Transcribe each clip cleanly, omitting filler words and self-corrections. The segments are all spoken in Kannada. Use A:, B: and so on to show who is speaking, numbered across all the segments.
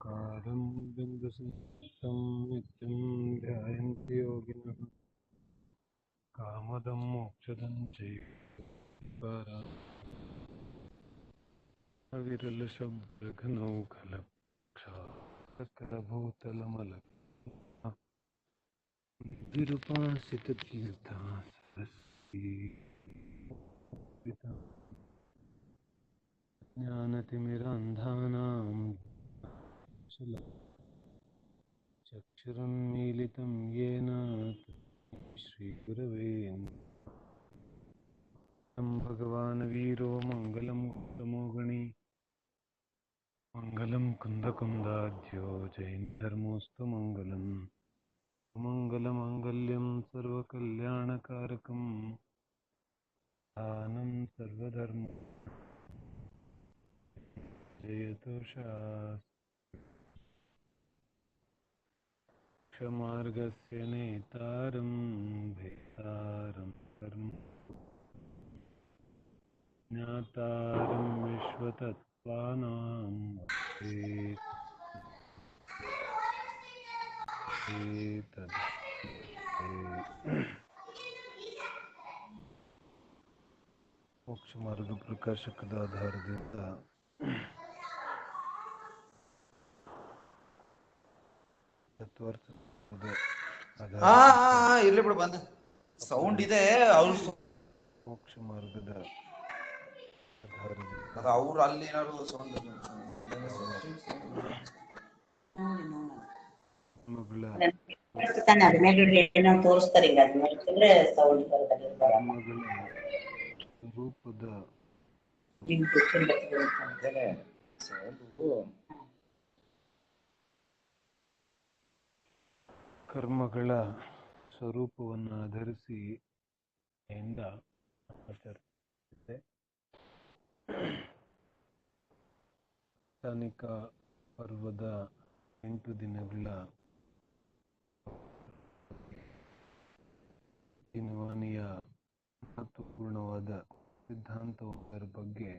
A: कालं बिन्दुसंयुक्तं नित्यं ध्यायन्ति योगिनः कामदं मोक्षदं चैकलभूतलमलक्ष विरूपासिततीर्था सरस्वती ज्ञानतिमिरान्धानां चक्षुरुन्मीलितं येन श्रीगुरवे भगवान् वीरो मङ्गलं उत्तमोगणी मङ्गलं कुन्दकुन्दाढ्यो जैनधर्मोऽस्तु मङ्गलम् मङ्गलमाङ्गल्यं सर्वकल्याणकारकं दानं सर्वधर्म जयतो शास्त्रमार्गस्य नेतारं भेतारं कर्म ज्ञातारं विश्वतत्त्वानां ಮೋಕ್ಷ ಮಾರ್ಗ ಪ್ರಕಾಶಕದ ಆಧಾರದಿಂದ
B: ಇರ್ಲಿ ಬಿಡು ಬಂದ ಸೌಂಡ್ ಇದೆ ಅವ್ರ
A: ಮೋಕ್ಷ ಮಾರ್ಗದ ಆಧಾರದಿಂದ
B: ಅವ್ರು ಅಲ್ಲಿ ಏನಾದ್ರು ಸೌಂಡ್
C: ತೋರಿಸ್ತಾರೆ
A: ರೂಪದ ಕರ್ಮಗಳ ಸ್ವರೂಪವನ್ನು ಆಧರಿಸಿ ಇಂದ ಆಚರಿಸುತ್ತೆ. ಸ್ಥಾನಿಕ ಪರ್ವದ 8 ದಿನಗಳ ದಿನವಾಣಿಯ ಮಹತ್ವಪೂರ್ಣವಾದ ಸಿದ್ಧಾಂತವೊಂದರ ಬಗ್ಗೆ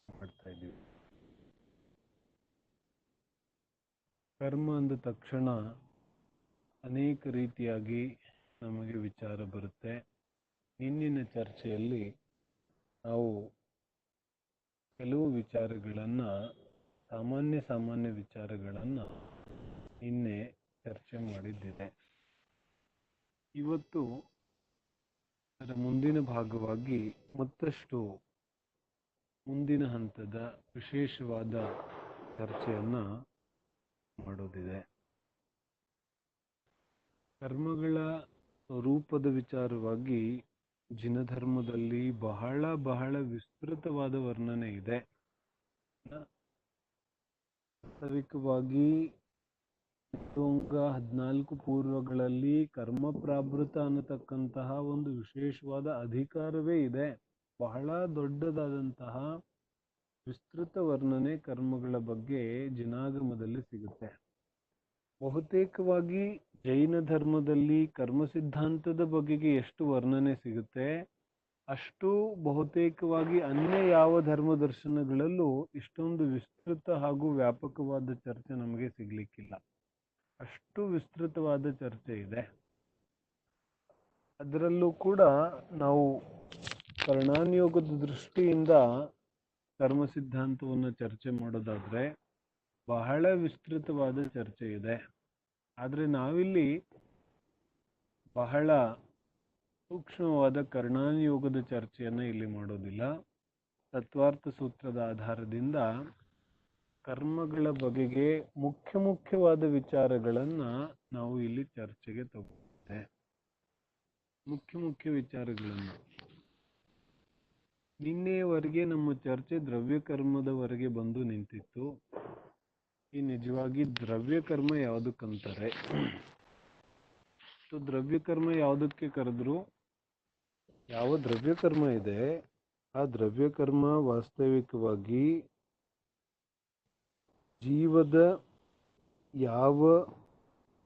A: ಮಾಡ್ತಾ ಇದ್ದೀವಿ. ಕರ್ಮ ಅಂದ ತಕ್ಷಣ ಅನೇಕ ರೀತಿಯಾಗಿ ನಮಗೆ ವಿಚಾರ ಬರುತ್ತೆ. ಇಂದಿನ ಚರ್ಚೆಯಲ್ಲಿ ನಾವು ಕೆಲವು ವಿಚಾರಗಳನ್ನು ಸಾಮಾನ್ಯ ವಿಚಾರಗಳನ್ನು ನಿನ್ನೆ ಚರ್ಚೆ ಮಾಡಿದ್ದಿದೆ. ಇವತ್ತು ಅದರ ಮುಂದಿನ ಭಾಗವಾಗಿ ಮತ್ತಷ್ಟು ಮುಂದಿನ ಹಂತದ ವಿಶೇಷವಾದ ಚರ್ಚೆಯನ್ನು ಮಾಡೋದಿದೆ. ಕರ್ಮಗಳ ಸ್ವರೂಪದ ವಿಚಾರವಾಗಿ ಜಿನಧರ್ಮದಲ್ಲಿ ಬಹಳ ವಿಸ್ತೃತವಾದ ವರ್ಣನೆ ಇದೆ. ವಾಸ್ತವಿಕವಾಗಿ 14 ಪೂರ್ವಗಳಲ್ಲಿ ಕರ್ಮ ಪ್ರಾಭೃತ ಅನ್ನತಕ್ಕಂತಹ ಒಂದು ವಿಶೇಷವಾದ ಅಧಿಕಾರವೇ ಇದೆ. ಬಹಳ ದೊಡ್ಡದಾದಂತಹ ವಿಸ್ತೃತ ವರ್ಣನೆ ಕರ್ಮಗಳ ಬಗ್ಗೆ ಜಿನಾಗಮದಲ್ಲಿ ಸಿಗುತ್ತೆ. ಬಹುತೇಕವಾಗಿ ಜೈನ ಧರ್ಮದಲ್ಲಿ ಕರ್ಮ ಸಿದ್ಧಾಂತದ ಬಗೆಗೆ ಎಷ್ಟು ವರ್ಣನೆ ಸಿಗುತ್ತೆ ಅಷ್ಟು ಬಹುತೇಕವಾಗಿ ಅನ್ಯ ಯಾವ ಧರ್ಮ ದರ್ಶನಗಳಲ್ಲೂ ಇಷ್ಟೊಂದು ವಿಸ್ತೃತ ಹಾಗೂ ವ್ಯಾಪಕವಾದ ಚರ್ಚೆ ನಮಗೆ ಸಿಗ್ಲಿಕ್ಕಿಲ್ಲ. ಅಷ್ಟು ವಿಸ್ತೃತವಾದ ಚರ್ಚೆ ಇದೆ. ಅದರಲ್ಲೂ ಕೂಡ ನಾವು ಕರ್ಣಾನುಯೋಗದ ದೃಷ್ಟಿಯಿಂದ ಕರ್ಮ ಸಿದ್ಧಾಂತವನ್ನು ಚರ್ಚೆ ಮಾಡೋದಾದ್ರೆ ಬಹಳ ವಿಸ್ತೃತವಾದ ಚರ್ಚೆ ಇದೆ. ಆದರೆ ನಾವಿಲ್ಲಿ ಬಹಳ ಸೂಕ್ಷ್ಮವಾದ ಕರ್ಣಾನುಯೋಗದ ಚರ್ಚೆಯನ್ನು ಇಲ್ಲಿ ಮಾಡೋದಿಲ್ಲ. ತತ್ವಾರ್ಥ ಸೂತ್ರದ ಆಧಾರದಿಂದ ಕರ್ಮಗಳ ಬಗೆಗೆ ಮುಖ್ಯವಾದ ವಿಚಾರಗಳನ್ನು ನಾವು ಇಲ್ಲಿ ಚರ್ಚೆಗೆ ತಗೊಳ್ತೇವೆ. ಮುಖ್ಯ ವಿಚಾರಗಳನ್ನು ನಿನ್ನೆಯವರೆಗೆ ನಮ್ಮ ಚರ್ಚೆ ದ್ರವ್ಯ ಕರ್ಮದವರೆಗೆ ಬಂದು ನಿಂತಿತ್ತು. ಈ ನಿಜವಾಗಿ ದ್ರವ್ಯ ಕರ್ಮ ಯಾವುದಕ್ಕಂತಾರೆ, ದ್ರವ್ಯ ಕರ್ಮ ಯಾವುದಕ್ಕೆ ಕರೆದ್ರು, ಯಾವ ದ್ರವ್ಯ ಕರ್ಮ ಇದೆ ಆ ದ್ರವ್ಯ ಕರ್ಮ ವಾಸ್ತವಿಕವಾಗಿ ಜೀವದ ಯಾವ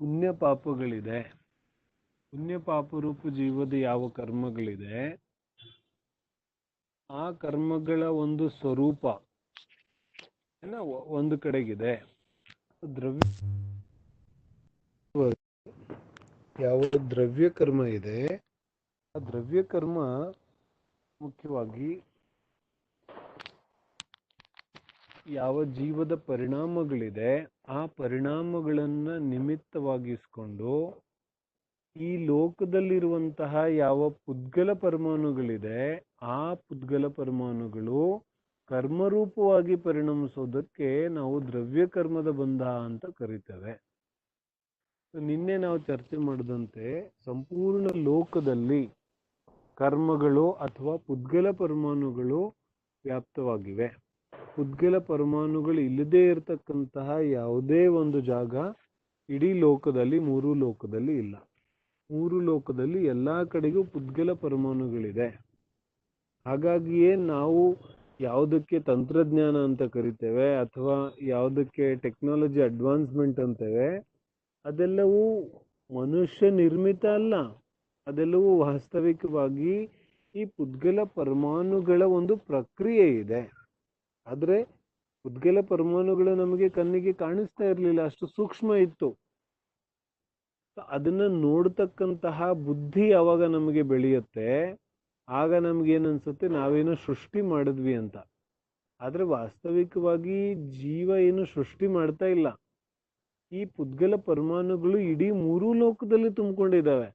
A: ಪುಣ್ಯ ಪಾಪಗಳಿದೆ, ಪುಣ್ಯ ಪಾಪರೂಪ ಜೀವದ ಯಾವ ಕರ್ಮಗಳಿದೆ, ಆ ಕರ್ಮಗಳ ಒಂದು ಸ್ವರೂಪ ಒಂದು ಕಡೆಗಿದೆ. ದ್ರವ್ಯ ಯಾವ ದ್ರವ್ಯ ಕರ್ಮ ಇದೆ, ಆ ದ್ರವ್ಯ ಕರ್ಮ ಮುಖ್ಯವಾಗಿ ಯಾವ ಜೀವದ ಪರಿಣಾಮಗಳಿದೆ, ಆ ಪರಿಣಾಮಗಳನ್ನ ನಿಮಿತ್ತವಾಗಿಸ್ಕೊಂಡು ಈ ಲೋಕದಲ್ಲಿರುವಂತಹ ಯಾವ ಪುದ್ಗಲ ಪರಮಾಣುಗಳಿದೆ, ಆ ಪುದ್ಗಲ ಪರಮಾಣುಗಳು ಕರ್ಮರೂಪವಾಗಿ ಪರಿಣಮಿಸೋದಕ್ಕೆ ನಾವು ದ್ರವ್ಯ ಕರ್ಮದ ಬಂಧ ಅಂತ ಕರಿತೇವೆ. ನಿನ್ನೆ ನಾವು ಚರ್ಚೆ ಮಾಡಿದಂತೆ ಸಂಪೂರ್ಣ ಲೋಕದಲ್ಲಿ ಕರ್ಮಗಳು ಅಥವಾ ಪುದ್ಗಲ ಪರಮಾಣುಗಳು ವ್ಯಾಪ್ತವಾಗಿವೆ. ಪುದ್ಗಲ ಪರಮಾಣುಗಳು ಇಲ್ಲದೇ ಇರತಕ್ಕಂತಹ ಯಾವುದೇ ಒಂದು ಜಾಗ ಇಡೀ ಲೋಕದಲ್ಲಿ, ಮೂರು ಲೋಕದಲ್ಲಿ ಇಲ್ಲ. ಮೂರು ಲೋಕದಲ್ಲಿ ಎಲ್ಲಾ ಕಡೆಗೂ ಪುದ್ಗಲ ಪರಮಾಣುಗಳಿದೆ. ಹಾಗಾಗಿಯೇ ನಾವು ಯಾವುದಕ್ಕೆ ತಂತ್ರಜ್ಞಾನ ಅಂತ ಕರಿತೇವೆ ಅಥವಾ ಯಾವುದಕ್ಕೆ ಟೆಕ್ನಾಲಜಿ ಅಡ್ವಾನ್ಸ್ಮೆಂಟ್ ಅಂತೇವೆ, ಅದೆಲ್ಲವೂ ಮನುಷ್ಯ ನಿರ್ಮಿತ ಅಲ್ಲ. ಅದೆಲ್ಲವೂ ವಾಸ್ತವಿಕವಾಗಿ ಈ ಪುದ್ಗಲ ಪರಮಾಣುಗಳ ಒಂದು ಪ್ರಕ್ರಿಯೆ ಇದೆ. ಆದ್ರೆ ಪುದ್ಗಲ ಪರಮಾಣುಗಳು ನಮಗೆ ಕಣ್ಣಿಗೆ ಕಾಣಿಸ್ತಾ ಇರಲಿಲ್ಲ, ಅಷ್ಟು ಸೂಕ್ಷ್ಮ ಇತ್ತು. ಅದನ್ನ ನೋಡ್ತಕ್ಕಂತಹ ಬುದ್ಧಿ ಯಾವಾಗ ನಮಗೆ ಬೆಳೆಯುತ್ತೆ, ಆಗ ನಮ್ಗೇನನ್ಸುತ್ತೆ ನಾವೇನೋ ಸೃಷ್ಟಿ ಮಾಡಿದ್ವಿ ಅಂತ. ಆದ್ರೆ ವಾಸ್ತವಿಕವಾಗಿ ಜೀವ ಏನು ಸೃಷ್ಟಿ ಮಾಡ್ತಾ ಇಲ್ಲ. ಈ ಪುದ್ಗಲ ಪರಮಾಣುಗಳು ಇಡೀ ಮೂರೂ ಲೋಕದಲ್ಲಿ ತುಂಬಿಕೊಂಡಿದ್ದಾವೆ.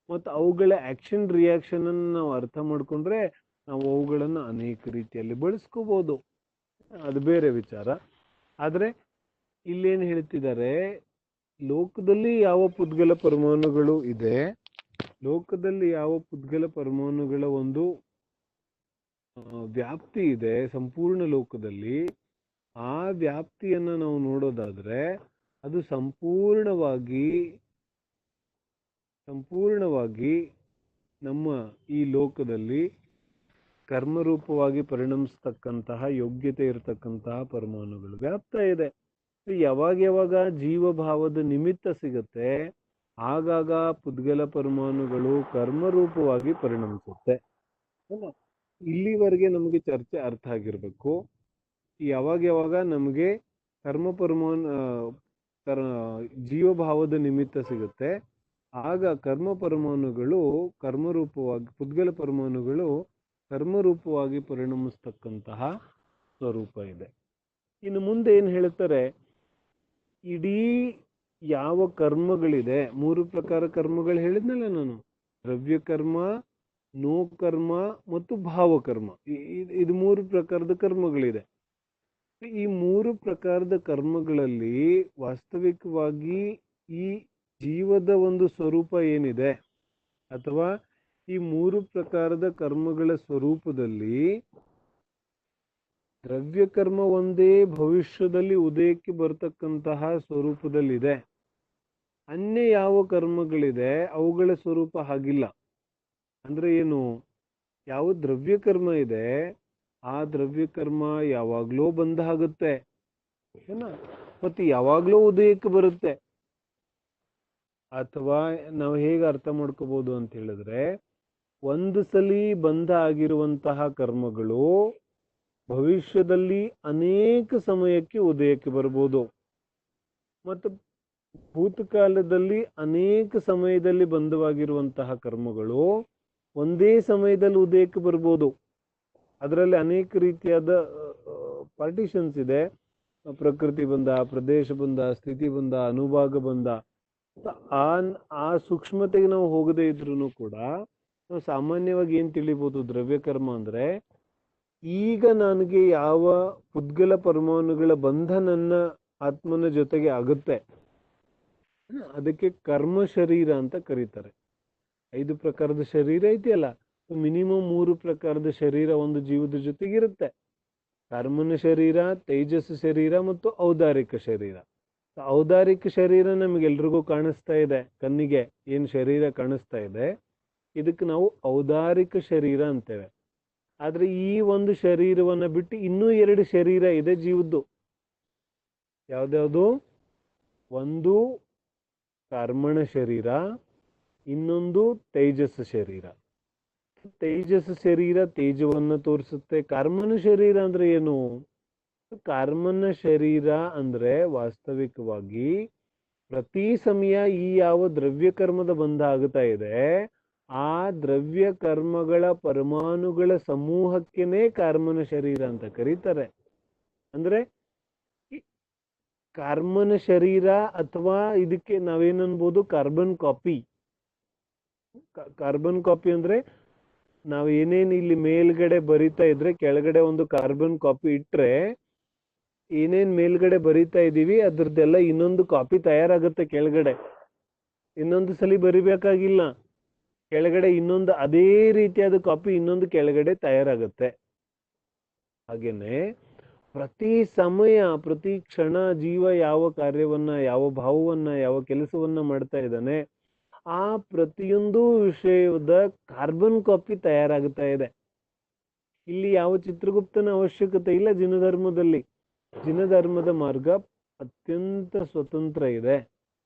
A: ಮತ್ತು ಅವುಗಳ ಆಕ್ಷನ್ ರಿಯಾಕ್ಷನ್ ಅನ್ನು ನಾವು ಅರ್ಥ ಮಾಡ್ಕೊಂಡ್ರೆ ನಾವು ಅವುಗಳನ್ನ ಅನೇಕ ರೀತಿಯಲ್ಲಿ ಬಳಸ್ಕೋಬಹುದು, ಅದು ಬೇರೆ ವಿಚಾರ. ಆದ್ರೆ ಇಲ್ಲೇನು ಹೇಳ್ತಿದ್ದಾರೆ, ಲೋಕದಲ್ಲಿ ಯಾವ ಪುದ್ಗಲ ಪರಮಾಣುಗಳು ಇದೆ, ಲೋಕದಲ್ಲಿ ಯಾವ ಪುದ್ಗಲ ಪರಮಾಣುಗಳ ಒಂದು ವ್ಯಾಪ್ತಿ ಇದೆ ಸಂಪೂರ್ಣ ಲೋಕದಲ್ಲಿ, ಆ ವ್ಯಾಪ್ತಿಯನ್ನ ನಾವು ನೋಡೋದಾದ್ರೆ ಅದು ಸಂಪೂರ್ಣವಾಗಿ ನಮ್ಮ ಈ ಲೋಕದಲ್ಲಿ ಕರ್ಮರೂಪವಾಗಿ ಪರಿಣಮಿಸ್ತಕ್ಕಂತಹ ಯೋಗ್ಯತೆ ಇರತಕ್ಕಂತಹ ಪರಮಾಣುಗಳು ವ್ಯಾಪ್ತ ಇದೆ. ಯಾವಾಗ ಜೀವಭಾವದ ನಿಮಿತ್ತ ಸಿಗುತ್ತೆ, ಆಗಾಗ ಪುದ್ಗಲ ಪರಮಾಣುಗಳು ಕರ್ಮರೂಪವಾಗಿ ಪರಿಣಮಿಸುತ್ತೆ. ಇಲ್ಲಿವರೆಗೆ ನಮಗೆ ಚರ್ಚೆ ಅರ್ಥ ಆಗಿರ್ಬೇಕು. ಯಾವಾಗ ನಮಗೆ ಕರ್ಮ ಜೀವಭಾವದ ನಿಮಿತ್ತ ಸಿಗುತ್ತೆ, ಆಗ ಕರ್ಮ ಪರಮಾಣುಗಳು ಕರ್ಮರೂಪವಾಗಿ, ಪುದ್ಗಲ ಪರಮಾಣುಗಳು ಕರ್ಮರೂಪವಾಗಿ ಪರಿಣಮಿಸ್ತಕ್ಕಂತಹ ಸ್ವರೂಪ ಇದೆ. ಇನ್ನು ಮುಂದೆ ಏನ್ ಹೇಳ್ತಾರೆ, ಇಡೀ ಯಾವ ಕರ್ಮಗಳಿದೆ, ಮೂರು ಪ್ರಕಾರ ಕರ್ಮಗಳು ಹೇಳಿದ್ನಲ್ಲ ನಾನು, ದ್ರವ್ಯ ಕರ್ಮ, ನೋ ಕರ್ಮ ಮತ್ತು ಭಾವಕರ್ಮ. ಇದು ಮೂರು ಪ್ರಕಾರದ ಕರ್ಮಗಳಿದೆ. ಈ ಮೂರು ಪ್ರಕಾರದ ಕರ್ಮಗಳಲ್ಲಿ ವಾಸ್ತವಿಕವಾಗಿ ಈ ಜೀವದ ಒಂದು ಸ್ವರೂಪ ಏನಿದೆ, ಅಥವಾ ಈ ಮೂರು ಪ್ರಕಾರದ ಕರ್ಮಗಳ ಸ್ವರೂಪದಲ್ಲಿ ದ್ರವ್ಯ ಕರ್ಮ ಒಂದೇ ಭವಿಷ್ಯದಲ್ಲಿ ಉದಯಕ್ಕೆ ಬರ್ತಕ್ಕಂತಹ ಸ್ವರೂಪದಲ್ಲಿದೆ. ಅನ್ಯ ಯಾವ ಕರ್ಮಗಳಿದೆ ಅವುಗಳ ಸ್ವರೂಪ ಹಾಗಿಲ್ಲ. ಅಂದ್ರೆ ಏನು, ಯಾವ ದ್ರವ್ಯ ಕರ್ಮ ಇದೆ ಆ ದ್ರವ್ಯ ಕರ್ಮ ಯಾವಾಗ್ಲೂ ಬಂದ ಆಗುತ್ತೆ, ಮತ್ತೆ ಯಾವಾಗ್ಲೂ ಉದಯಕ್ಕೆ ಬರುತ್ತೆ. ಅಥವಾ ನಾವು ಹೇಗೆ ಅರ್ಥ ಮಾಡ್ಕೋಬಹುದು ಅಂತ ಹೇಳಿದ್ರೆ, ಒಂದು ಸಲಿ ಬಂಧ ಆಗಿರುವಂತಹ ಕರ್ಮಗಳು ಭವಿಷ್ಯದಲ್ಲಿ ಅನೇಕ ಸಮಯಕ್ಕೆ ಉದಯಕ್ಕೆ ಬರ್ಬೋದು, ಮತ್ತು ಭೂತಕಾಲದಲ್ಲಿ ಅನೇಕ ಸಮಯದಲ್ಲಿ ಬಂಧವಾಗಿರುವಂತಹ ಕರ್ಮಗಳು ಒಂದೇ ಸಮಯದಲ್ಲಿ ಉದಯಕ್ಕೆ ಬರ್ಬೋದು. ಅದರಲ್ಲಿ ಅನೇಕ ರೀತಿಯಾದ ಪಾರ್ಟಿಷನ್ಸ್ ಇದೆ. ಪ್ರಕೃತಿ ಬಂಧ, ಪ್ರದೇಶ ಬಂಧ, ಸ್ಥಿತಿ ಬಂಧ, ಅನುಭಾಗ ಬಂಧ. ಆ ಸೂಕ್ಷ್ಮತೆಗೆ ನಾವು ಹೋಗದೇ ಇದ್ರು ಕೂಡ ನಾವು ಸಾಮಾನ್ಯವಾಗಿ ಏನ್ ತಿಳಿಬಹುದು, ದ್ರವ್ಯ ಕರ್ಮ ಅಂದ್ರೆ ಈಗ ನನಗೆ ಯಾವ ಪುದ್ಗಲ ಪರಮಾಣುಗಳ ಬಂಧ ನನ್ನ ಆತ್ಮನ ಜೊತೆಗೆ ಆಗುತ್ತೆ, ಅದಕ್ಕೆ ಕರ್ಮ ಶರೀರ ಅಂತ ಕರೀತಾರೆ. 5 ಪ್ರಕಾರದ ಶರೀರ ಇದೆಯಲ್ಲ, ಮಿನಿಮಮ್ 3 ಪ್ರಕಾರದ ಶರೀರ ಒಂದು ಜೀವದ ಜೊತೆಗಿರುತ್ತೆ. ಕರ್ಮನ ಶರೀರ, ತೇಜಸ್ ಶರೀರ ಮತ್ತು ಔದಾರಿಕ ಶರೀರ. ಔದಾರಿಕ ಶರೀರ ನಮಗೆಲ್ರಿಗೂ ಕಾಣಿಸ್ತಾ ಇದೆ, ಕಣ್ಣಿಗೆ ಏನ್ ಶರೀರ ಕಾಣಿಸ್ತಾ ಇದೆ, ಇದಕ್ಕೆ ನಾವು ಔದಾರಿಕ ಶರೀರ ಅಂತೇವೆ. ಆದ್ರೆ ಈ ಒಂದು ಶರೀರವನ್ನ ಬಿಟ್ಟು ಇನ್ನೂ 2 ಶರೀರ ಇದೆ ಜೀವದ್ದು. ಯಾವ್ದ್ಯಾವುದು? ಒಂದು ಕರ್ಮಣ ಶರೀರ, ಇನ್ನೊಂದು ತೇಜಸ್ ಶರೀರ. ತೇಜಸ್ ಶರೀರ ತೇಜವನ್ನು ತೋರಿಸುತ್ತೆ. ಕರ್ಮನ ಶರೀರ ಅಂದ್ರೆ ಏನು? ಕರ್ಮನ ಶರೀರ ಅಂದ್ರೆ ವಾಸ್ತವಿಕವಾಗಿ ಪ್ರತಿ ಸಮಯ ಈ ಯಾವ ದ್ರವ್ಯ ಕರ್ಮದ ಬಂಧ ಆಗ್ತಾ ಇದೆ, ಆ ದ್ರವ್ಯ ಕರ್ಮಗಳ ಪರಮಾಣುಗಳ ಸಮೂಹಕ್ಕೇನೆ ಕರ್ಮನ ಶರೀರ ಅಂತ ಕರೀತಾರೆ. ಅಂದ್ರೆ ಕರ್ಮನ ಶರೀರ, ಅಥವಾ ಇದಕ್ಕೆ ನಾವೇನನ್ಬೋದು ಕಾರ್ಬನ್ ಕಾಪಿ. ಕಾರ್ಬನ್ ಕಾಪಿ ಅಂದ್ರೆ ನಾವ್ ಏನೇನ್ ಇಲ್ಲಿ ಮೇಲ್ಗಡೆ ಬರಿತಾ ಇದ್ರೆ ಕೆಳಗಡೆ ಒಂದು ಕಾರ್ಬನ್ ಕಾಪಿ ಇಟ್ರೆ ಏನೇನ್ ಮೇಲ್ಗಡೆ ಬರಿತಾ ಇದೀವಿ ಅದ್ರದ್ದೆಲ್ಲ ಇನ್ನೊಂದು ಕಾಪಿ ತಯಾರಾಗುತ್ತೆ ಕೆಳಗಡೆ. ಇನ್ನೊಂದು ಸಲ ಬರಿಬೇಕಾಗಿಲ್ಲ, ಕೆಳಗಡೆ ಇನ್ನೊಂದು ಅದೇ ರೀತಿಯಾದ ಕಾಪಿ ಇನ್ನೊಂದು ಕೆಳಗಡೆ ತಯಾರಾಗುತ್ತೆ. ಹಾಗೇನೆ ಪ್ರತಿ ಸಮಯ ಪ್ರತಿ ಕ್ಷಣ ಜೀವ ಯಾವ ಕಾರ್ಯವನ್ನ, ಯಾವ ಭಾವವನ್ನ, ಯಾವ ಕೆಲಸವನ್ನ ಮಾಡ್ತಾ ಇದ್ದಾನೆ, ಆ ಪ್ರತಿಯೊಂದು ವಿಷಯದ ಕಾರ್ಬನ್ ಕಾಪಿ ತಯಾರಾಗುತ್ತಾ ಇದೆ. ಇಲ್ಲಿ ಯಾವ ಚಿತ್ರಗುಪ್ತನ ಅವಶ್ಯಕತೆ ಇಲ್ಲ. ಜಿನಧರ್ಮದಲ್ಲಿ ಜಿನಧರ್ಮದ ಮಾರ್ಗ ಅತ್ಯಂತ ಸ್ವತಂತ್ರ ಇದೆ.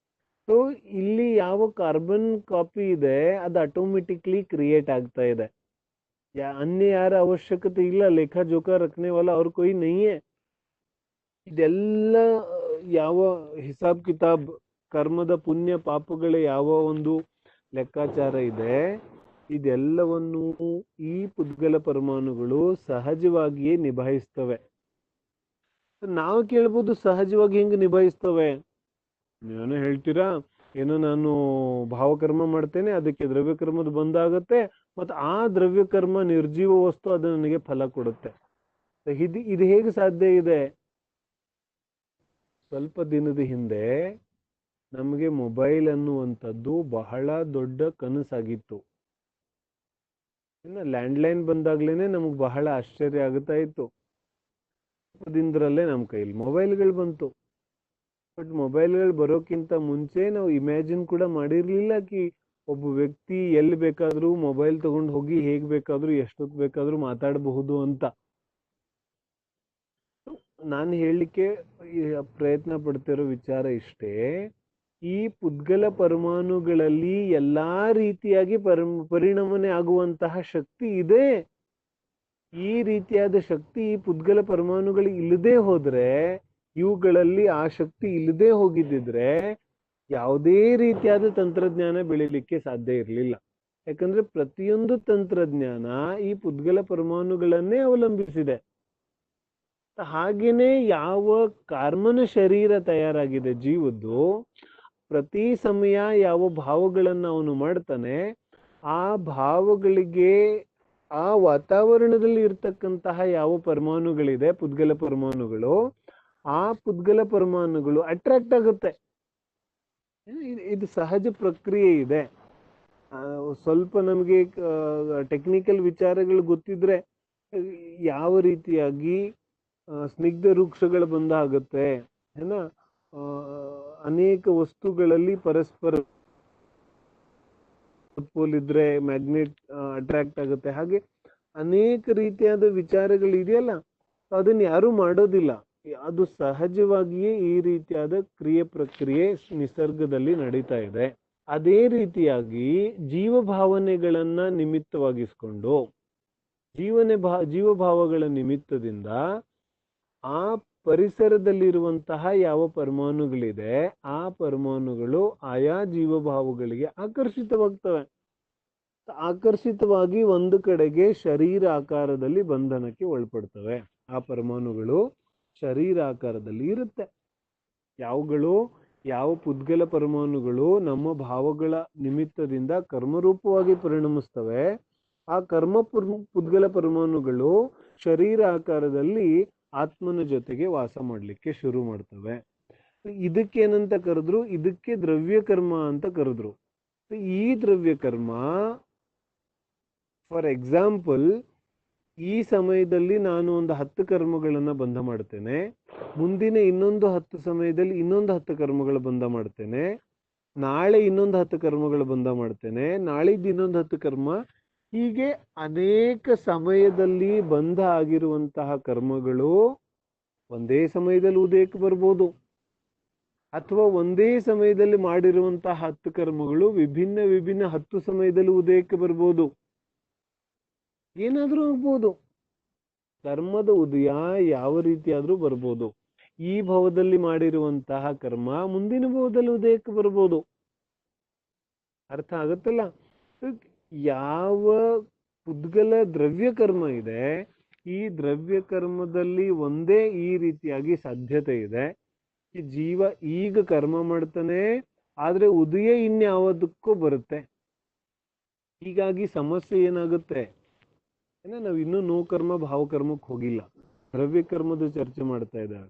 A: ಸೊ ಇಲ್ಲಿ ಯಾವ ಕಾರ್ಬನ್ ಕಾಪಿ ಇದೆ ಅದು ಆಟೋಮೆಟಿಕ್ಲಿ ಕ್ರಿಯೇಟ್ ಆಗ್ತಾ ಇದೆ. अन्य यार ಅವಶ್ಯಕತೆ ಇಲ್ಲ. ಲೇಖಾ ಜೋಖಾ ರಖನೆ ವಾಲ ಅವ್ರ ಕೊಯ್ ನಹೀ ಹೈ. ಇದೆಲ್ಲ ಯಾವ ಹಿಸಾಬ್ ಕಿತಾಬ್, ಕರ್ಮದ ಪುಣ್ಯ ಪಾಪಗಳ ಯಾವ ಒಂದು ಲೆಕ್ಕಾಚಾರ ಇದೆ, ಇದೆಲ್ಲವನ್ನು ಈ ಪುದ್ಗಲ ಪರಮಾಣುಗಳು ಸಹಜವಾಗಿಯೇ ನಿಭಾಯಿಸ್ತವೆ. ನಾವು ಕೇಳ್ಬೋದು, ಸಹಜವಾಗಿ ಹೆಂಗ್ ನಿಭಾಯಿಸ್ತವೆ? ನೀವೇನೋ ಹೇಳ್ತೀರಾ, ಏನೋ ನಾನು ಭಾವಕರ್ಮ ಮಾಡ್ತೇನೆ, ಅದಕ್ಕೆ ದ್ರವ್ಯ ಕರ್ಮದ ಬಂದಾಗತ್ತೆ, ಮತ್ತು ಆ ದ್ರವ್ಯ ಕರ್ಮ ನಿರ್ಜೀವ ವಸ್ತು ಅದು ನನಗೆ ಫಲ ಕೊಡುತ್ತೆ. ಇದು ಹೇಗೆ ಸಾಧ್ಯ ಇದೆ? ಸ್ವಲ್ಪ ದಿನದ ಹಿಂದೆ ನಮಗೆ ಮೊಬೈಲ್ ಅನ್ನುವಂಥದ್ದು ಬಹಳ ದೊಡ್ಡ ಕನಸಾಗಿತ್ತು. ಇನ್ನು ಲ್ಯಾಂಡ್ಲೈನ್ ಬಂದಾಗ್ಲೇನೆ ನಮಗ್ ಬಹಳ ಆಶ್ಚರ್ಯ ಆಗುತ್ತಾ ಇತ್ತು. ದಿನದಲ್ಲೇ ನಮ್ಮ ಕೈಲಿ ಮೊಬೈಲ್ಗಳು ಬಂತು. ಬಟ್ ಮೊಬೈಲ್ಗಳು ಬರೋಕ್ಕಿಂತ ಮುಂಚೆ ನಾವು ಇಮ್ಯಾಜಿನ್ ಕೂಡ ಮಾಡಿರ್ಲಿಲ್ಲ ಕಿ ಒಬ್ಬ ವ್ಯಕ್ತಿ ಎಲ್ಲಿ ಬೇಕಾದ್ರೂ ಮೊಬೈಲ್ ತಗೊಂಡು ಹೋಗಿ ಹೇಗ್ ಬೇಕಾದ್ರೂ ಎಷ್ಟೊತ್ತು ಬೇಕಾದ್ರೂ ಮಾತಾಡಬಹುದು ಅಂತ. ನಾನು ಹೇಳಲಿಕ್ಕೆ ಪ್ರಯತ್ನ ಪಡ್ತಿರೋ ವಿಚಾರ ಇಷ್ಟೇ, ಈ ಪುದ್ಗಲ ಪರಮಾಣುಗಳಲ್ಲಿ ಎಲ್ಲಾ ರೀತಿಯಾಗಿ ಪರಿಣಾಮನೆ ಆಗುವಂತಹ ಶಕ್ತಿ ಇದೆ. ಈ ರೀತಿಯಾದ ಶಕ್ತಿ ಈ ಪುದ್ಗಲ ಪರಮಾಣುಗಳಿಗೆ ಇಲ್ಲದೆ ಹೋದ್ರೆ, ಇವುಗಳಲ್ಲಿ ಆ ಶಕ್ತಿ ಇಲ್ಲದೆ ಹೋಗಿದ್ದಿದ್ರೆ ಯಾವುದೇ ರೀತಿಯಾದ ತಂತ್ರಜ್ಞಾನ ಬೆಳಿಲಿಕ್ಕೆ ಸಾಧ್ಯ ಇರಲಿಲ್ಲ. ಯಾಕಂದ್ರೆ ಪ್ರತಿಯೊಂದು ತಂತ್ರಜ್ಞಾನ ಈ ಪುದ್ಗಲ ಪರಮಾಣುಗಳನ್ನೇ ಅವಲಂಬಿಸಿದೆ. ಹಾಗೇನೆ ಯಾವ ಕರ್ಮನ ಶರೀರ ತಯಾರಾಗಿದೆ ಜೀವದ್ದು, ಪ್ರತಿ ಸಮಯ ಯಾವ ಭಾವಗಳನ್ನ ಅವನು ಮಾಡ್ತಾನೆ, ಆ ಭಾವಗಳಿಗೆ ಆ ವಾತಾವರಣದಲ್ಲಿ ಇರ್ತಕ್ಕಂತಹ ಯಾವ ಪರಮಾಣುಗಳಿದೆ, ಪುದ್ಗಲ ಪರಮಾಣುಗಳು, ಆ ಪುದ್ಗಲ ಪರಮಾಣುಗಳು ಅಟ್ರಾಕ್ಟ್ ಆಗುತ್ತೆ. ಇದು ಸಹಜ ಪ್ರಕ್ರಿಯೆ ಇದೆ. ಸ್ವಲ್ಪ ನಮಗೆ ಟೆಕ್ನಿಕಲ್ ವಿಚಾರಗಳು ಗೊತ್ತಿದ್ರೆ ಯಾವ ರೀತಿಯಾಗಿ ಸ್ನಿಗ್ಧ ವೃಕ್ಷಗಳು ಬಂದಾಗುತ್ತೆ, ಏನಾ ಅನೇಕ ವಸ್ತುಗಳಲ್ಲಿ ಪರಸ್ಪರ ಪೋಲಿದ್ರೆ ಮ್ಯಾಗ್ನೆಟ್ ಅಟ್ರಾಕ್ಟ್ ಆಗುತ್ತೆ. ಹಾಗೆ ಅನೇಕ ರೀತಿಯಾದ ವಿಚಾರಗಳು ಇದೆಯಲ್ಲ, ಅದನ್ನ ಯಾರು ಮಾಡೋದಿಲ್ಲ. ಅದು ಸಹಜವಾಗಿಯೇ ಈ ರೀತಿಯಾದ ಪ್ರಕ್ರಿಯೆ ನಿಸರ್ಗದಲ್ಲಿ ನಡೀತಾ ಇದೆ. ಅದೇ ರೀತಿಯಾಗಿ ಜೀವಭಾವನೆಗಳನ್ನ ನಿಮಿತ್ತವಾಗಿಸ್ಕೊಂಡು ಜೀವಭಾವಗಳ ನಿಮಿತ್ತದಿಂದ ಆ ಪರಿಸರದಲ್ಲಿರುವಂತಹ ಯಾವ ಪರಮಾಣುಗಳಿದೆ, ಆ ಪರಮಾಣುಗಳು ಆಯಾ ಜೀವಭಾವಗಳಿಗೆ ಆಕರ್ಷಿತವಾಗ್ತವೆ. ಆಕರ್ಷಿತವಾಗಿ ಒಂದು ಕಡೆಗೆ ಶರೀರ ಆಕಾರದಲ್ಲಿ ಬಂಧನಕ್ಕೆ ಒಳಪಡ್ತವೆ. ಆ ಪರಮಾಣುಗಳು ಶರೀರ ಆಕಾರದಲ್ಲಿ ಇರುತ್ತೆ. ಯಾವ ಪುದ್ಗಲ ಪರಮಾಣುಗಳು ನಮ್ಮ ಭಾವಗಳ ನಿಮಿತ್ತದಿಂದ ಕರ್ಮರೂಪವಾಗಿ ಪರಿಣಮಿಸ್ತವೆ, ಆ ಪುದ್ಗಲ ಪರಮಾಣುಗಳು ಶರೀರ ಆಕಾರದಲ್ಲಿ ಆತ್ಮನ ಜೊತೆಗೆ ವಾಸ ಮಾಡ್ಲಿಕ್ಕೆ ಶುರು ಮಾಡ್ತವೆ. ಇದಕ್ಕೇನಂತ ಕರೆದ್ರು? ಇದಕ್ಕೆ ದ್ರವ್ಯ ಕರ್ಮ ಅಂತ ಕರೆದ್ರು. ಈ ದ್ರವ್ಯ ಕರ್ಮ, ಫಾರ್ ಎಕ್ಸಾಂಪಲ್, ಈ ಸಮಯದಲ್ಲಿ ನಾನು ಒಂದು 10 ಕರ್ಮಗಳನ್ನ ಬಂಧ ಮಾಡ್ತೇನೆ, ಮುಂದಿನ ಇನ್ನೊಂದು 10 ಸಮಯದಲ್ಲಿ ಇನ್ನೊಂದು 10 ಕರ್ಮಗಳು ಬಂಧ ಮಾಡ್ತೇನೆ, ನಾಳೆ ಇನ್ನೊಂದು 10 ಕರ್ಮಗಳು ಬಂಧ ಮಾಡ್ತೇನೆ, ನಾಳಿದ್ದು ಇನ್ನೊಂದು 10 ಕರ್ಮ. ಹೀಗೆ ಅನೇಕ ಸಮಯದಲ್ಲಿ ಬಂಧ ಆಗಿರುವಂತಹ ಕರ್ಮಗಳು ಒಂದೇ ಸಮಯದಲ್ಲಿ ಉದಯಕ್ಕೆ ಬರ್ಬೋದು. ಅಥವಾ ಒಂದೇ ಸಮಯದಲ್ಲಿ ಮಾಡಿರುವಂತಹ 10 ಕರ್ಮಗಳು ವಿಭಿನ್ನ ವಿಭಿನ್ನ 10 ಸಮಯದಲ್ಲಿ ಉದಯಕ್ಕೆ ಬರ್ಬೋದು. ಏನಾದ್ರೂ ಆಗ್ಬೋದು. ಕರ್ಮದ ಉದಯ ಯಾವ ರೀತಿಯಾದ್ರೂ ಬರ್ಬೋದು. ಈ ಭವದಲ್ಲಿ ಮಾಡಿರುವಂತಹ ಕರ್ಮ ಮುಂದಿನ ಭವದಲ್ಲಿ ಉದಯಕ್ಕೆ ಬರ್ಬೋದು. ಅರ್ಥ ಆಗುತ್ತಲ್ಲ? ಯಾವ ಪುದ್ಗಲ ದ್ರವ್ಯ ಕರ್ಮ ಇದೆ, ಈ ದ್ರವ್ಯ ಕರ್ಮದಲ್ಲಿ ಒಂದೇ ಈ ರೀತಿಯಾಗಿ ಸಾಧ್ಯತೆ ಇದೆ. ಈ ಜೀವ ಈಗ ಕರ್ಮ ಮಾಡ್ತಾನೆ, ಆದ್ರೆ ಉದಯ ಇನ್ಯಾವುದಕ್ಕೂ ಬರುತ್ತೆ. ಹೀಗಾಗಿ ಸಮಸ್ಯೆ ಏನಾಗುತ್ತೆ, ನಾವು ಇನ್ನೂ ನೋಕರ್ಮ ಭಾವಕರ್ಮಕ್ಕೆ ಹೋಗಿಲ್ಲ, ದ್ರವ್ಯ ಕರ್ಮದ ಚರ್ಚೆ ಮಾಡ್ತಾ ಇದ್ದಾರೆ.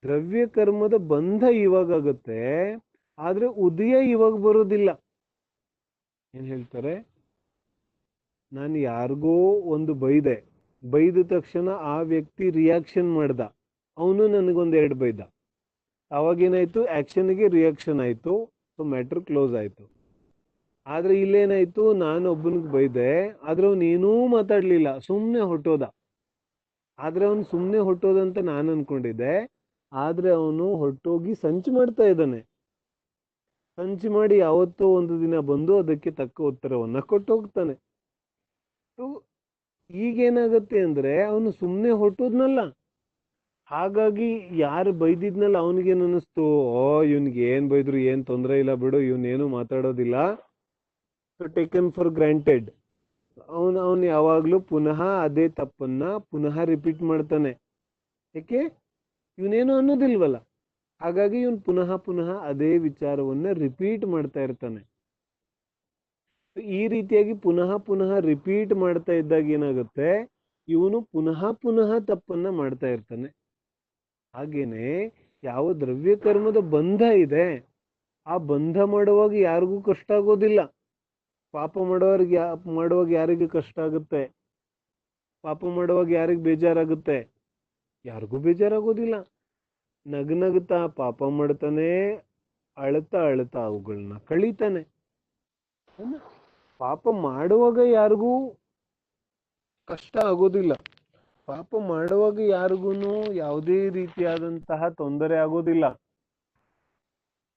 A: ದ್ರವ್ಯ ಕರ್ಮದ ಬಂಧ ಇವಾಗ ಆಗುತ್ತೆ, ಆದ್ರೆ ಉದಯ ಇವಾಗ ಬರೋದಿಲ್ಲ. ಏನ್ ಹೇಳ್ತಾರೆ, ನಾನು ಯಾರಿಗೋ ಒಂದು ಬೈದ ತಕ್ಷಣ ಆ ವ್ಯಕ್ತಿ ರಿಯಾಕ್ಷನ್ ಮಾಡ್ದ, ಅವನು ನನಗೊಂದೆರಡು ಬೈದ, ಅವಾಗೇನಾಯ್ತು, ಆಕ್ಷನ್ಗೆ ರಿಯಾಕ್ಷನ್ ಆಯ್ತು, ಸೊ ಮ್ಯಾಟ್ರ್ ಕ್ಲೋಸ್ ಆಯ್ತು. ಆದ್ರೆ ಇಲ್ಲೇನಾಯ್ತು, ನಾನು ಒಬ್ಬನಿಗೆ ಬೈದೆ, ಆದ್ರೆ ಅವನು ಏನೂ ಮಾತಾಡ್ಲಿಲ್ಲ, ಸುಮ್ನೆ ಹೊಟ್ಟೋದ. ಆದ್ರೆ ಅವನು ಸುಮ್ನೆ ಹೊಟ್ಟೋದಂತ ನಾನು ಅನ್ಕೊಂಡಿದ್ದೆ, ಆದ್ರೆ ಅವನು ಹೊಟ್ಟೋಗಿ ಸಂಚು ಮಾಡ್ತಾ ಇದ್ದಾನೆ. ಸಂಚು ಮಾಡಿ ಯಾವತ್ತೋ ಒಂದು ದಿನ ಬಂದು ಅದಕ್ಕೆ ತಕ್ಕ ಉತ್ತರವನ್ನ ಕೊಟ್ಟು ಹೋಗ್ತಾನೆ. ಈಗೇನಾಗತ್ತೆ ಅಂದ್ರೆ ಅವನು ಸುಮ್ನೆ ಹೊಟ್ಟೋದ್ನಲ್ಲ, ಹಾಗಾಗಿ ಯಾರು ಬೈದಿದ್ನಲ್ಲ ಅವನಿಗೇನು ಅನ್ನಿಸ್ತು, ಇವನ್ಗೆ ಏನ್ ಬೈದ್ರು ಏನ್ ತೊಂದರೆ ಇಲ್ಲ ಬಿಡು, ಇವನೇನು ಮಾತಾಡೋದಿಲ್ಲ, ಟೇಕನ್ ಫಾರ್ ಗ್ರಾಂಟೆಡ್. ಅವನು ಯಾವಾಗ್ಲೂ ಪುನಃ ಅದೇ ತಪ್ಪನ್ನ ಪುನಃ ರಿಪೀಟ್ ಮಾಡ್ತಾನೆ. ಯಾಕೆ, ಇವನೇನು ಅನ್ನೋದಿಲ್ವಲ್ಲ, ಹಾಗಾಗಿ ಇವನು ಪುನಃ ಪುನಃ ಅದೇ ವಿಚಾರವನ್ನ ರಿಪೀಟ್ ಮಾಡ್ತಾ ಇರ್ತಾನೆ. ಈ ರೀತಿಯಾಗಿ ಪುನಃ ಪುನಃ ರಿಪೀಟ್ ಮಾಡ್ತಾ ಇದ್ದಾಗ ಏನಾಗುತ್ತೆ, ಇವನು ಪುನಃ ಪುನಃ ತಪ್ಪನ್ನ ಮಾಡ್ತಾ ಇರ್ತಾನೆ. ಹಾಗೇನೆ ಯಾವ ದ್ರವ್ಯ ಕರ್ಮದ ಬಂಧ ಇದೆ, ಆ ಬಂಧ ಮಾಡುವಾಗ ಯಾರಿಗೂ ಕಷ್ಟ ಆಗೋದಿಲ್ಲ. ಪಾಪ ಮಾಡುವಾಗ ಯಾರಿಗೆ ಕಷ್ಟ ಆಗುತ್ತೆ, ಪಾಪ ಮಾಡುವಾಗ ಯಾರಿಗೆ ಬೇಜಾರಾಗುತ್ತೆ, ಯಾರಿಗೂ ಬೇಜಾರಾಗೋದಿಲ್ಲ. ನಗ್ನಗ್ತಾ ಪಾಪ ಮಾಡ್ತಾನೆ, ಅಳ್ತಾ ಅಳ್ತಾ ಅವುಗಳನ್ನ ಕಳೀತಾನೆ. ಪಾಪ ಮಾಡುವಾಗ ಯಾರಿಗೂ ಕಷ್ಟ ಆಗೋದಿಲ್ಲ, ಪಾಪ ಮಾಡುವಾಗ ಯಾರಿಗೂ ಯಾವುದೇ ರೀತಿಯಾದಂತಹ ತೊಂದರೆ ಆಗೋದಿಲ್ಲ.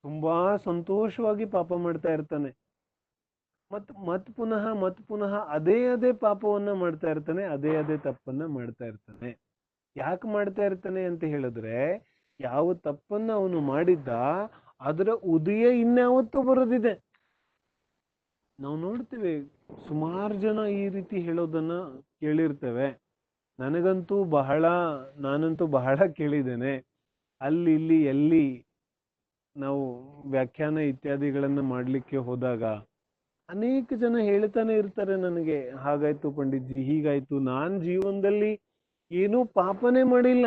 A: ತುಂಬಾ ಸಂತೋಷವಾಗಿ ಪಾಪ ಮಾಡ್ತಾ ಇರ್ತಾನೆ. ಮತ್ ಪುನಃ ಅದೇ ಪಾಪವನ್ನ ಮಾಡ್ತಾ ಇರ್ತಾನೆ, ಅದೇ ತಪ್ಪನ್ನ ಮಾಡ್ತಾ ಇರ್ತಾನೆ. ಯಾಕೆ ಮಾಡ್ತಾ ಇರ್ತಾನೆ ಅಂತ ಹೇಳಿದ್ರೆ, ಯಾವ ತಪ್ಪನ್ನ ಅವನು ಮಾಡಿದ್ದ ಅದರ ಉದಯ ಇನ್ಯಾವತ್ತೂ ಬರೋದಿದೆ. ನಾವು ನೋಡ್ತೇವೆ, ಸುಮಾರು ಜನ ಈ ರೀತಿ ಹೇಳೋದನ್ನ ಕೇಳಿರ್ತೇವೆ. ನಾನಂತೂ ಬಹಳ ಕೇಳಿದ್ದೇನೆ. ಅಲ್ಲಿ ಇಲ್ಲಿ ಎಲ್ಲಿ ನಾವು ವ್ಯಾಖ್ಯಾನ ಇತ್ಯಾದಿಗಳನ್ನ ಮಾಡ್ಲಿಕ್ಕೆ ಹೋದಾಗ ಅನೇಕ ಜನ ಹೇಳ್ತಾನೆ ಇರ್ತಾರೆ ನನಗೆ, ಹಾಗಾಯ್ತು ಪಂಡಿತ್ಜಿ, ಹೀಗಾಯ್ತು, ನಾನ್ ಜೀವನದಲ್ಲಿ ಏನೂ ಪಾಪನೇ ಮಾಡಿಲ್ಲ,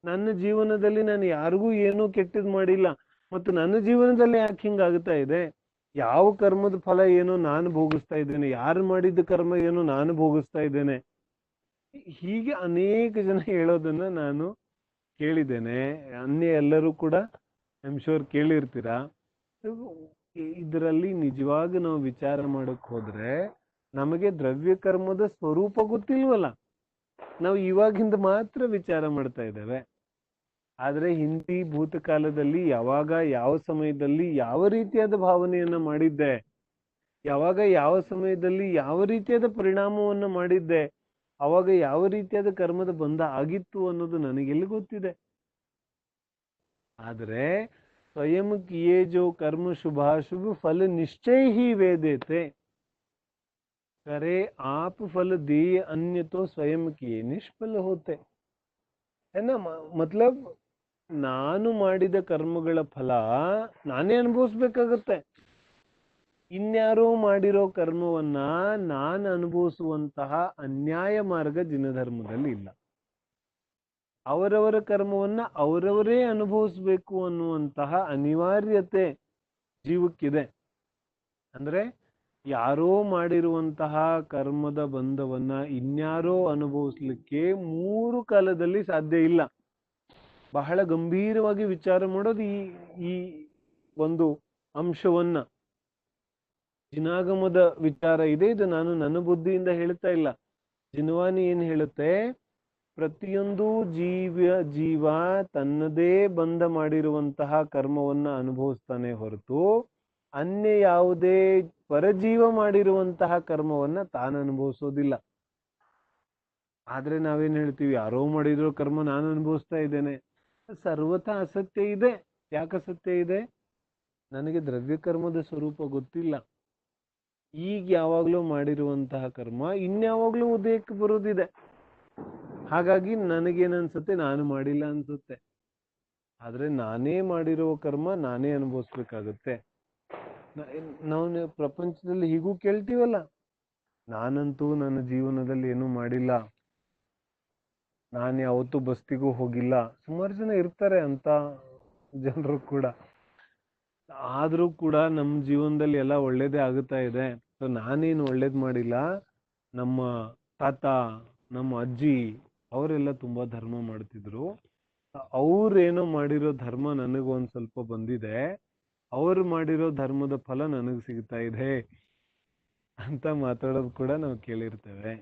A: ನನ್ನ ಜೀವನದಲ್ಲಿ ನಾನು ಯಾರಿಗೂ ಏನೂ ಕೆಟ್ಟದ್ ಮಾಡಿಲ್ಲ, ಮತ್ತು ನನ್ನ ಜೀವನದಲ್ಲಿ ಯಾಕೆ ಹಿಂಗಾಗ್ತಾ ಇದೆ, ಯಾವ ಕರ್ಮದ ಫಲ ಏನೋ ನಾನು ಭೋಗಿಸ್ತಾ ಇದ್ದೇನೆ, ಯಾರು ಮಾಡಿದ ಕರ್ಮ ಏನೋ ನಾನು ಭೋಗಿಸ್ತಾ ಇದ್ದೇನೆ. ಹೀಗೆ ಅನೇಕ ಜನ ಹೇಳೋದನ್ನ ನಾನು ಕೇಳಿದ್ದೇನೆ. ಅನ್ಯ ಎಲ್ಲರೂ ಕೂಡ ಐ ಆಮ್ ಶೋರ್ ಕೇಳಿರ್ತೀರಾ. ಇದರಲ್ಲಿ ನಿಜವಾಗಿ ನಾವು ವಿಚಾರ ಮಾಡಕ್ ಹೋದ್ರೆ ನಮಗೆ ದ್ರವ್ಯ ಕರ್ಮದ ಸ್ವರೂಪ ಗೊತ್ತಿಲ್ವಲ್ಲ. ನಾವು ಇವಾಗಿಂದ ಮಾತ್ರ ವಿಚಾರ ಮಾಡ್ತಾ ಇದ್ದೇವೆ. ಆದ್ರೆ ಹಿಂದಿ ಭೂತಕಾಲದಲ್ಲಿ ಯಾವಾಗ ಯಾವ ಸಮಯದಲ್ಲಿ ಯಾವ ರೀತಿಯಾದ ಭಾವನೆಯನ್ನ ಮಾಡಿದ್ದೆ, ಯಾವಾಗ ಯಾವ ಸಮಯದಲ್ಲಿ ಯಾವ ರೀತಿಯಾದ ಪರಿಣಾಮವನ್ನ ಮಾಡಿದ್ದೆ, ಅವಾಗ ಯಾವ ರೀತಿಯಾದ ಕರ್ಮದ ಬಂಧ ಆಗಿತ್ತು ಅನ್ನೋದು ನನಗೆಲ್ಲಿ ಗೊತ್ತಿದೆ. ಆದ್ರೆ ಸ್ವಯಂ ಕಿಯೇ ಜೋ ಕರ್ಮ ಶುಭಾಶುಭ ಫಲ ನಿಶ್ಚಯ ಹಿ ವೇದೇತೆ, करे आप फल दिए अन्य तो स्वयं किए निष्फल होते है ना. मतलब ನಾನು ಮಾಡಿದ ಕರ್ಮಗಳ ಫಲ ನಾನೇ ಅನುಭವಿಸ್ಬೇಕಾಗತ್ತೆ. ಇನ್ಯಾರೋ ಮಾಡಿರೋ ಕರ್ಮವನ್ನ ನಾನು ಅನುಭವಿಸುವಂತಹ ಅನ್ಯಾಯ ಮಾರ್ಗ ಜಿನಧರ್ಮದಲ್ಲಿ ಇಲ್ಲ. ಅವರವರ ಕರ್ಮವನ್ನ ಅವರವರೇ ಅನುಭವಿಸ್ಬೇಕು ಅನ್ನುವಂತಹ ಅನಿವಾರ್ಯತೆ ಜೀವಕ್ಕಿದೆ. ಅಂದ್ರೆ ಯಾರೋ ಮಾಡಿರುವಂತಹ ಕರ್ಮದ ಬಂಧವನ್ನ ಇನ್ಯಾರೋ ಅನುಭವಿಸ್ಲಿಕ್ಕೆ 3 ಕಾಲದಲ್ಲಿ ಸಾಧ್ಯ ಇಲ್ಲ. ಬಹಳ ಗಂಭೀರವಾಗಿ ವಿಚಾರ ಮಾಡೋದು ಈ ಒಂದು ಅಂಶವನ್ನ. ಜಿನಾಗಮದ ವಿಚಾರ ಇದೆ, ಇದು ನಾನು ನನ್ನ ಬುದ್ಧಿಯಿಂದ ಹೇಳ್ತಾ ಇಲ್ಲ. ಜಿನವಾನಿ ಏನ್ ಹೇಳುತ್ತೆ, ಪ್ರತಿಯೊಂದು ಜೀವ ತನ್ನದೇ ಬಂಧ ಮಾಡಿರುವಂತಹ ಕರ್ಮವನ್ನ ಅನುಭವಿಸ್ತಾನೆ ಹೊರತು ಅನ್ಯ ಯಾವುದೇ ಪರಜೀವ ಮಾಡಿರುವಂತಹ ಕರ್ಮವನ್ನ ತಾನು ಅನುಭವಿಸೋದಿಲ್ಲ. ಆದ್ರೆ ನಾವೇನ್ ಹೇಳ್ತೀವಿ, ಯಾರೋ ಮಾಡಿರೋ ಕರ್ಮ ನಾನು ಅನುಭವಿಸ್ತಾ ಇದ್ದೇನೆ. ಸರ್ವಥಾ ಅಸತ್ಯ ಇದೆ. ಯಾಕೆ ಅಸತ್ಯ ಇದೆ? ನನಗೆ ದ್ರವ್ಯ ಕರ್ಮದ ಸ್ವರೂಪ ಗೊತ್ತಿಲ್ಲ. ಈಗ ಯಾವಾಗ್ಲೂ ಮಾಡಿರುವಂತಹ ಕರ್ಮ ಇನ್ಯಾವಾಗ್ಲೂ ಉದಯಕ್ಕೆ ಬರೋದಿದೆ. ಹಾಗಾಗಿ ನನಗೇನನ್ಸುತ್ತೆ, ನಾನು ಮಾಡಿಲ್ಲ ಅನ್ಸುತ್ತೆ. ಆದ್ರೆ ನಾನೇ ಮಾಡಿರೋ ಕರ್ಮ ನಾನೇ ಅನುಭವಿಸ್ಬೇಕಾಗತ್ತೆ. ನಾವು ಪ್ರಪಂಚದಲ್ಲಿ ಹೀಗೂ ಕೇಳ್ತೀವಲ್ಲ, ನಾನಂತೂ ನನ್ನ ಜೀವನದಲ್ಲಿ ಏನೂ ಮಾಡಿಲ್ಲ, ನಾನು ಯಾವತ್ತೂ ಬಸ್ತಿಗೂ ಹೋಗಿಲ್ಲ. ಸುಮಾರು ಜನ ಇರ್ತಾರೆ ಅಂತ ಜನರು ಕೂಡ. ಆದ್ರೂ ಕೂಡ ನಮ್ಮ ಜೀವನದಲ್ಲಿ ಎಲ್ಲ ಒಳ್ಳೇದೇ ಆಗುತ್ತಾ ಇದೆ. ಸೊ ನಾನೇನು ಒಳ್ಳೇದ್ ಮಾಡಿಲ್ಲ, ನಮ್ಮ ತಾತ ನಮ್ಮ ಅಜ್ಜಿ ಅವರೆಲ್ಲ ತುಂಬಾ ಧರ್ಮ ಮಾಡ್ತಿದ್ರು, ಅವ್ರೇನೋ ಮಾಡಿರೋ ಧರ್ಮ ನನಗೊಂದ್ ಸ್ವಲ್ಪ ಬಂದಿದೆ, ಅವ್ರು ಮಾಡಿರೋ ಧರ್ಮದ ಫಲ ನನಗ್ ಸಿಗ್ತಾ ಇದೆ ಅಂತ ಮಾತಾಡೋದು ಕೂಡ ನಾವು ಕೇಳಿರ್ತೇವೆ.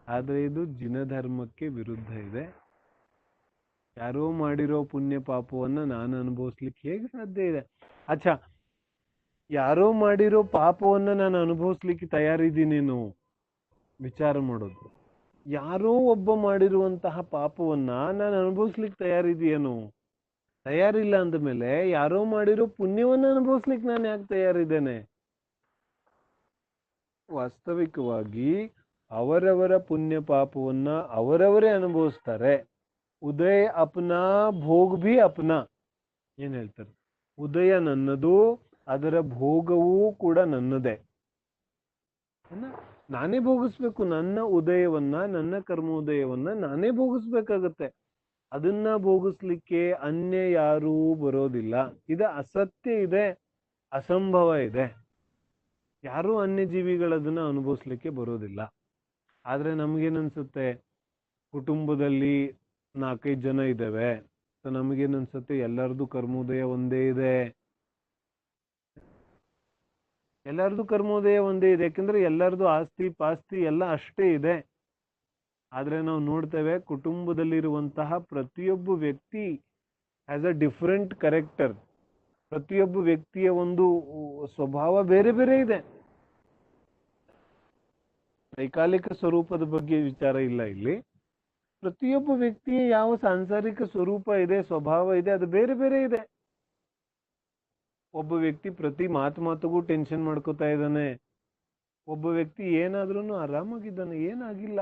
A: ಆದ್ರೆ ಇದು ಜಿನ ಧರ್ಮಕ್ಕೆ ವಿರುದ್ಧ ಇದೆ. ಯಾರೋ ಮಾಡಿರೋ ಪುಣ್ಯ ಪಾಪವನ್ನ ನಾನು ಅನುಭವಿಸ್ಲಿಕ್ಕೆ ಹೇಗೆ ಸಾಧ್ಯ ಇದೆ? ಅಚ್ಚಾ, ಯಾರೋ ಮಾಡಿರೋ ಪಾಪವನ್ನ ನಾನು ಅನುಭವಿಸ್ಲಿಕ್ಕೆ ತಯಾರಿದ್ದೀನೇನು ವಿಚಾರ ಮಾಡೋದು. ಯಾರೋ ಒಬ್ಬ ಮಾಡಿರುವಂತಹ ಪಾಪವನ್ನ ನಾನು ಅನುಭವಿಸ್ಲಿಕ್ಕೆ ತಯಾರಿದೆಯೇನು? ತಯಾರಿಲ್ಲ ಅಂದಮೇಲೆ ಯಾರೋ ಮಾಡಿರೋ ಪುಣ್ಯವನ್ನ ಅನುಭವಿಸ್ಲಿಕ್ಕೆ ನಾನು ಯಾಕೆ ತಯಾರಿದ್ದೇನೆ? ವಾಸ್ತವಿಕವಾಗಿ ಅವರವರ ಪುಣ್ಯ ಪಾಪವನ್ನ ಅವರವರೇ ಅನುಭವಿಸ್ತಾರೆ. ಉದಯ ಅಪ್ನಾ ಭೋಗ್ ಭಿ ಅಪ್ನಾ. ಏನ್ ಹೇಳ್ತಾರೆ? ಉದಯ ನನ್ನದು, ಅದರ ಭೋಗವೂ ಕೂಡ ನನ್ನದೇ. ನಾನೇ ಭೋಗಿಸ್ಬೇಕು. ನನ್ನ ಉದಯವನ್ನ, ನನ್ನ ಕರ್ಮೋದಯವನ್ನ ನಾನೇ ಭೋಗಿಸ್ಬೇಕಾಗತ್ತೆ. ಅದನ್ನ ಭೋಗಿಸ್ಲಿಕ್ಕೆ ಅನ್ಯ ಯಾರೂ ಬರೋದಿಲ್ಲ. ಇದು ಅಸತ್ಯ ಇದೆ, ಅಸಂಭವ ಇದೆ. ಯಾರೂ ಅನ್ಯ ಜೀವಿಗಳದನ್ನ ಅನುಭವಿಸ್ಲಿಕ್ಕೆ ಬರೋದಿಲ್ಲ. ಆದ್ರೆ ನಮ್ಗೇನನ್ಸುತ್ತೆ, ಕುಟುಂಬದಲ್ಲಿ 4-5 ಜನ ಇದ್ದೇವೆ, ನಮಗೇನನ್ಸುತ್ತೆ ಎಲ್ಲರದು ಕರ್ಮೋದಯ ಒಂದೇ ಇದೆ. ಎಲ್ಲರದು ಕರ್ಮೋದಯ ಒಂದೇ ಇದೆ, ಯಾಕಂದ್ರೆ ಎಲ್ಲರದು ಆಸ್ತಿ ಪಾಸ್ತಿ ಎಲ್ಲ ಅಷ್ಟೇ ಇದೆ. ಆದ್ರೆ ನಾವು ನೋಡ್ತೇವೆ, ಕುಟುಂಬದಲ್ಲಿರುವಂತಹ ಪ್ರತಿಯೊಬ್ಬ ವ್ಯಕ್ತಿ ಹ್ಯಾಸ್ ಅ ಡಿಫರೆಂಟ್ ಕ್ಯಾರೆಕ್ಟರ್. ಪ್ರತಿಯೊಬ್ಬ ವ್ಯಕ್ತಿಯ ಒಂದು ಸ್ವಭಾವ ಬೇರೆ ಬೇರೆ ಇದೆ. ವೈಕಾಲಿಕ ಸ್ವರೂಪದ ಬಗ್ಗೆ ವಿಚಾರ ಇಲ್ಲ ಇಲ್ಲಿ. ಪ್ರತಿಯೊಬ್ಬ ವ್ಯಕ್ತಿಯ ಯಾವ ಸಾಂಸಾರಿಕ ಸ್ವರೂಪ ಇದೆ, ಸ್ವಭಾವ ಇದೆ, ಅದು ಬೇರೆ ಬೇರೆ ಇದೆ. ಒಬ್ಬ ವ್ಯಕ್ತಿ ಪ್ರತಿ ಮಾತಿಗೂ ಟೆನ್ಷನ್ ಮಾಡ್ಕೋತಾ ಇದ್ದಾನೆ. ಒಬ್ಬ ವ್ಯಕ್ತಿ ಏನಾದ್ರೂ ಆರಾಮಾಗಿದ್ದಾನೆ, ಏನಾಗಿಲ್ಲ.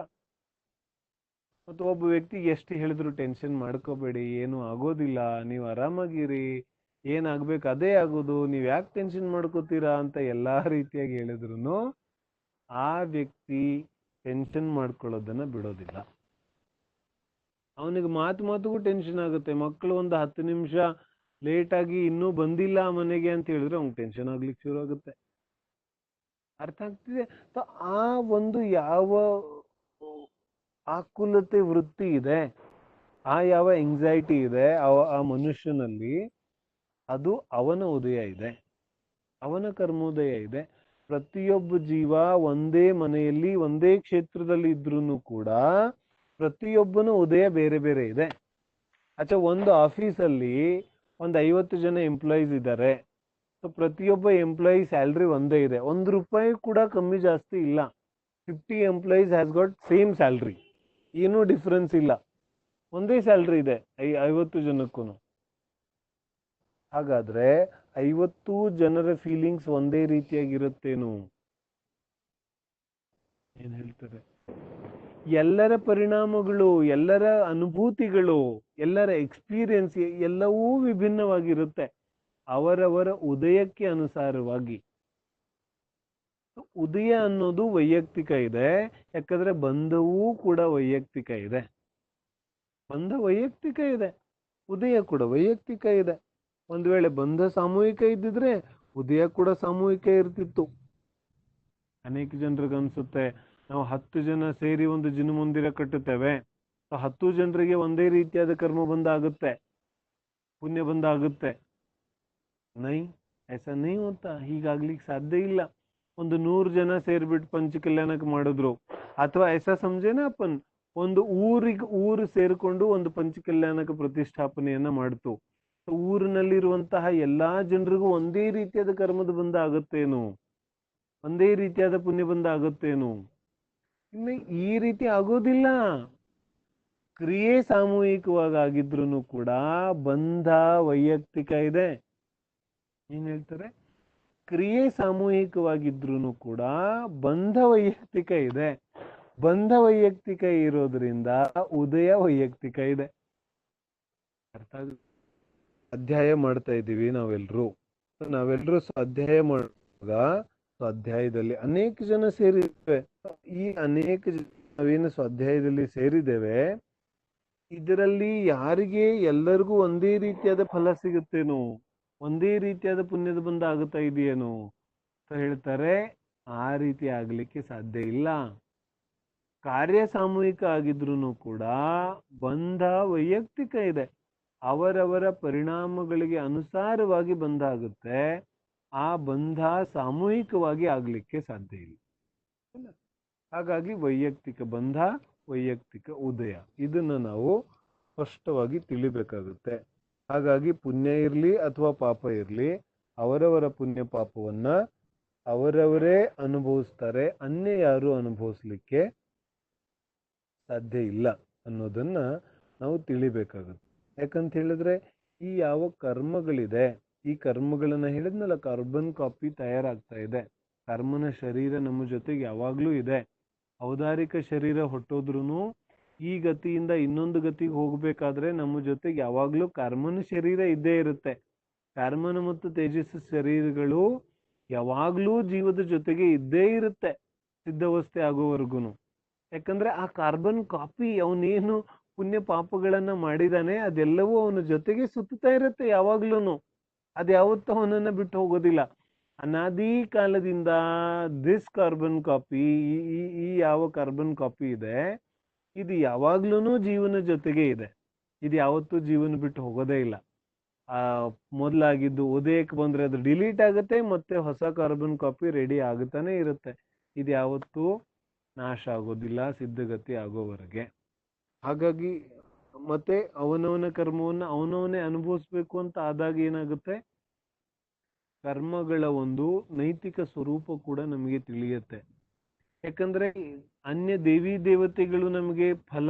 A: ಮತ್ತು ಒಬ್ಬ ವ್ಯಕ್ತಿ ಎಷ್ಟು ಹೇಳಿದ್ರು ಟೆನ್ಷನ್ ಮಾಡ್ಕೋಬೇಡಿ, ಏನು ಆಗೋದಿಲ್ಲ, ನೀವು ಆರಾಮಾಗಿರಿ, ಏನಾಗ್ಬೇಕು ಅದೇ ಆಗೋದು, ನೀವ್ ಯಾಕೆ ಟೆನ್ಷನ್ ಮಾಡ್ಕೋತೀರಾ ಅಂತ ಎಲ್ಲಾ ರೀತಿಯಾಗಿ ಹೇಳಿದ್ರು ಆ ವ್ಯಕ್ತಿ ಟೆನ್ಷನ್ ಮಾಡ್ಕೊಳ್ಳೋದನ್ನ ಬಿಡೋದಿಲ್ಲ. ಅವನಿಗೆ ಮಾತಿಗೂ ಟೆನ್ಷನ್ ಆಗುತ್ತೆ. ಮಕ್ಕಳು ಒಂದು 10 ನಿಮಿಷ ಲೇಟ್ ಆಗಿ ಇನ್ನೂ ಬಂದಿಲ್ಲ ಮನೆಗೆ ಅಂತ ಹೇಳಿದ್ರೆ ಅವ್ನಿಗೆ ಟೆನ್ಷನ್ ಆಗ್ಲಿಕ್ಕೆ ಶುರು ಆಗುತ್ತೆ. ಅರ್ಥ ಆಗ್ತಿದೆ? ಆ ಒಂದು ಯಾವ ಆಕುಲತೆ ವೃತ್ತಿ ಇದೆ, ಆ ಯಾವ ಎಂಗ್ಸೈಟಿ ಇದೆ ಆ ಮನುಷ್ಯನಲ್ಲಿ, ಅದು ಅವನ ಉದಯ ಇದೆ, ಅವನ ಕರ್ಮೋದಯ ಇದೆ. ಪ್ರತಿಯೊಬ್ಬ ಜೀವ ಒಂದೇ ಮನೆಯಲ್ಲಿ ಒಂದೇ ಕ್ಷೇತ್ರದಲ್ಲಿ ಇದ್ರೂ ಕೂಡ ಪ್ರತಿಯೊಬ್ಬನ ಉದಯ ಬೇರೆ ಬೇರೆ ಇದೆ. ಅಚ್ಚಾ, ಒಂದು ಆಫೀಸಲ್ಲಿ ಒಂದು 50 ಜನ ಎಂಪ್ಲಾಯೀಸ್ ಇದ್ದಾರೆ. ಸೊ ಪ್ರತಿಯೊಬ್ಬ ಎಂಪ್ಲಾಯಿ ಸ್ಯಾಲ್ರಿ ಒಂದೇ ಇದೆ, ₹1 ಕೂಡ ಕಮ್ಮಿ ಜಾಸ್ತಿ ಇಲ್ಲ. 50 employees has got same salary, ಏನೂ ಡಿಫ್ರೆನ್ಸ್ ಇಲ್ಲ, ಒಂದೇ ಸ್ಯಾಲ್ರಿ ಇದೆ 50 ಜನಕ್ಕೂ. ಹಾಗಾದ್ರೆ 50 ಜನರ ಫೀಲಿಂಗ್ಸ್ ಒಂದೇ ರೀತಿಯಾಗಿರುತ್ತೇನು? ಏನ್ ಹೇಳ್ತಾರೆ? ಎಲ್ಲರ ಪರಿಣಾಮಗಳು, ಎಲ್ಲರ ಅನುಭೂತಿಗಳು, ಎಲ್ಲರ ಎಕ್ಸ್ಪೀರಿಯನ್ಸ್ ಎಲ್ಲವೂ ವಿಭಿನ್ನವಾಗಿರುತ್ತೆ ಅವರವರ ಉದಯಕ್ಕೆ ಅನುಸಾರವಾಗಿ. ಉದಯ ಅನ್ನೋದು ವೈಯಕ್ತಿಕ ಇದೆ, ಯಾಕಂದ್ರೆ ಬಂಧವೂ ಕೂಡ ವೈಯಕ್ತಿಕ ಇದೆ. ಬಂಧ ವೈಯಕ್ತಿಕ ಇದೆ, ಉದಯ ಕೂಡ ವೈಯಕ್ತಿಕ ಇದೆ. ಒಂದು ವೇಳೆ ಬಂಧ ಸಾಮೂಹಿಕ ಇದ್ದಿದ್ರೆ ಉದಯ ಕೂಡ ಸಾಮೂಹಿಕ ಇರ್ತಿತ್ತು. ಅನೇಕ ಜನರಿಗೆ ಅನ್ಸುತ್ತೆ, ನಾವು 10 ಜನ ಸೇರಿ ಒಂದು ಜಿನ ಮಂದಿರ ಕಟ್ಟುತ್ತೇವೆ, 10 ಜನರಿಗೆ ಒಂದೇ ರೀತಿಯಾದ ಕರ್ಮ ಬಂಧ ಆಗುತ್ತೆ, ಪುಣ್ಯ ಬಂಧ ಆಗುತ್ತೆ. ನೈ, ಐಸಾ ನೈ ಹೋತಾ, ಹೀಗಾಗ್ಲಿಕ್ಕೆ ಸಾಧ್ಯ ಇಲ್ಲ. ಒಂದು 100 ಜನ ಸೇರ್ಬಿಟ್ಟು ಪಂಚ ಕಲ್ಯಾಣಕ್ಕೆ ಮಾಡಿದ್ರು, ಅಥವಾ ಐಸಾ ಸಮझे ना अपन, ಒಂದು ಊರು ಸೇರಿಕೊಂಡು ಒಂದು ಪಂಚಕಲ್ಯಾಣಕ ಪ್ರತಿಷ್ಠಾಪನೆಯನ್ನ ಮಾಡ್ತು. ಊರಿನಲ್ಲಿರುವಂತಹ ಎಲ್ಲಾ ಜನರಿಗೂ ಒಂದೇ ರೀತಿಯಾದ ಕರ್ಮದ ಬಂಧ ಆಗುತ್ತೇನು, ಒಂದೇ ರೀತಿಯಾದ ಪುಣ್ಯ ಬಂಧ ಆಗುತ್ತೇನು? ಇನ್ನು ಈ ರೀತಿ ಆಗೋದಿಲ್ಲ. ಕ್ರಿಯೆ ಸಾಮೂಹಿಕವಾಗಿ ಆಗಿದ್ರು ಕೂಡ ಬಂಧ ವೈಯಕ್ತಿಕ ಇದೆ. ಏನ್ ಹೇಳ್ತಾರೆ? ಕ್ರಿಯೆ ಸಾಮೂಹಿಕವಾಗಿದ್ರು ಕೂಡ ಬಂಧ ವೈಯಕ್ತಿಕ ಇದೆ. ಬಂಧ ವೈಯಕ್ತಿಕ ಇರೋದ್ರಿಂದ ಉದಯ ವೈಯಕ್ತಿಕ ಇದೆ. ಅರ್ಥ ಆಗುತ್ತೆ? ಅಧ್ಯಾಯ ಮಾಡ್ತಾ ಇದ್ದೀವಿ ನಾವೆಲ್ಲರೂ ಸ್ವಾಧ್ಯಾಯ ಮಾಡುವಾಗ ಸ್ವಾಧ್ಯಾಯದಲ್ಲಿ ಅನೇಕ ಜನ ಸೇರಿದ್ದೇವೆ. ಈ ಅನೇಕ ನಾವೇನು ಸ್ವಾಧ್ಯಾಯದಲ್ಲಿ ಸೇರಿದ್ದೇವೆ, ಇದರಲ್ಲಿ ಯಾರಿಗೆ ಎಲ್ಲರಿಗೂ ಒಂದೇ ರೀತಿಯಾದ ಫಲ ಸಿಗುತ್ತೇನೋ, ಒಂದೇ ರೀತಿಯಾದ ಪುಣ್ಯದ ಬಂಧ ಆಗುತ್ತಾ ಇದೆಯೇನೋ ಅಂತ ಹೇಳ್ತಾರೆ. ಆ ರೀತಿ ಆಗ್ಲಿಕ್ಕೆ ಸಾಧ್ಯ ಇಲ್ಲ. ಕಾರ್ಯ ಸಾಮೂಹಿಕ ಆಗಿದ್ರು ಕೂಡ ಬಂಧ ವೈಯಕ್ತಿಕ ಇದೆ. ಅವರವರ ಪರಿಣಾಮಗಳಿಗೆ ಅನುಸಾರವಾಗಿ ಬಂಧ ಆಗುತ್ತೆ. ಆ ಬಂಧ ಸಾಮೂಹಿಕವಾಗಿ ಆಗ್ಲಿಕ್ಕೆ ಸಾಧ್ಯ ಇಲ್ಲ. ಹಾಗಾಗಿ ವೈಯಕ್ತಿಕ ಬಂಧ, ವೈಯಕ್ತಿಕ ಉದಯ, ಇದನ್ನ ನಾವು ಸ್ಪಷ್ಟವಾಗಿ ತಿಳಿಬೇಕಾಗುತ್ತೆ. ಹಾಗಾಗಿ ಪುಣ್ಯ ಇರ್ಲಿ ಅಥವಾ ಪಾಪ ಇರ್ಲಿ, ಅವರವರ ಪುಣ್ಯ ಪಾಪವನ್ನ ಅವರವರೇ ಅನುಭವಿಸ್ತಾರೆ. ಅನ್ಯ ಯಾರು ಅನುಭವಿಸ್ಲಿಕ್ಕೆ ಸಾಧ್ಯ ಇಲ್ಲ ಅನ್ನೋದನ್ನ ನಾವು ತಿಳಿಬೇಕಾಗುತ್ತೆ. ಯಾಕಂತ ಹೇಳಿದ್ರೆ ಈ ಯಾವ ಕರ್ಮಗಳಿದೆ, ಈ ಕರ್ಮಗಳನ್ನ ಹೇಳಿದ್ನಲ್ಲ, ಕಾರ್ಬನ್ ಕಾಪಿ ತಯಾರಾಗ್ತಾ ಇದೆ. ಕರ್ಮನ ಶರೀರ ನಮ್ಮ ಜೊತೆಗೆ ಯಾವಾಗ್ಲೂ ಇದೆ. ಔದಾರಿಕ ಶರೀರ ಹೊಟ್ಟೋದ್ರೂ ಈ ಗತಿಯಿಂದ ಇನ್ನೊಂದು ಗತಿಗೆ ಹೋಗ್ಬೇಕಾದ್ರೆ ನಮ್ಮ ಜೊತೆಗೆ ಯಾವಾಗ್ಲೂ ಕರ್ಮನ ಶರೀರ ಇದ್ದೇ ಇರುತ್ತೆ. ಕರ್ಮನ ಮತ್ತು ತೇಜಸ್ಸು ಶರೀರಗಳು ಯಾವಾಗ್ಲೂ ಜೀವದ ಜೊತೆಗೆ ಇದ್ದೇ ಇರುತ್ತೆ, ಸಿದ್ಧಾವಸ್ಥೆ ಆಗೋವರೆಗೂ. ಯಾಕಂದ್ರೆ ಆ ಕಾರ್ಬನ್ ಕಾಪಿ, ಅವನೇನು ಪುಣ್ಯ ಪಾಪಗಳನ್ನ ಮಾಡಿದಾನೆ ಅದೆಲ್ಲವೂ ಅವನ ಜೊತೆಗೆ ಸುತ್ತಾ ಇರುತ್ತೆ ಯಾವಾಗ್ಲೂ. ಅದ್ಯಾವತ್ತೂ ಅವನನ್ನ ಬಿಟ್ಟು ಹೋಗೋದಿಲ್ಲ. ಅನಾದಿ ಕಾಲದಿಂದ ದಿಸ್ ಕಾರ್ಬನ್ ಕಾಪಿ, ಈ ಯಾವ ಕಾರ್ಬನ್ ಕಾಪಿ ಇದೆ, ಇದು ಯಾವಾಗ್ಲೂ ಜೀವನ ಜೊತೆಗೆ ಇದೆ. ಇದು ಯಾವತ್ತೂ ಜೀವನ ಬಿಟ್ಟು ಹೋಗೋದೇ ಇಲ್ಲ. ಮೊದಲಾಗಿದ್ದು ಉದಯಕ್ಕೆ ಬಂದ್ರೆ ಅದು ಡಿಲೀಟ್ ಆಗುತ್ತೆ, ಮತ್ತೆ ಹೊಸ ಕಾರ್ಬನ್ ಕಾಪಿ ರೆಡಿ ಆಗುತ್ತಾನೆ ಇರುತ್ತೆ. ಇದು ಯಾವತ್ತೂ ನಾಶ ಆಗೋದಿಲ್ಲ ಸಿದ್ಧಗತಿ ಆಗೋವರೆಗೆ. ಹಾಗಾಗಿ ಮತ್ತೆ ಅವನವನ ಕರ್ಮವನ್ನ ಅವನವನೇ ಅನುಭವಿಸ್ಬೇಕು ಅಂತ ಆದಾಗ ಏನಾಗುತ್ತೆ, ಕರ್ಮಗಳ ಒಂದು ನೈತಿಕ ಸ್ವರೂಪ ಕೂಡ ನಮಗೆ ತಿಳಿಯುತ್ತೆ. ಯಾಕಂದ್ರೆ ಅನ್ಯ ದೇವಿ ದೇವತೆಗಳು ನಮಗೆ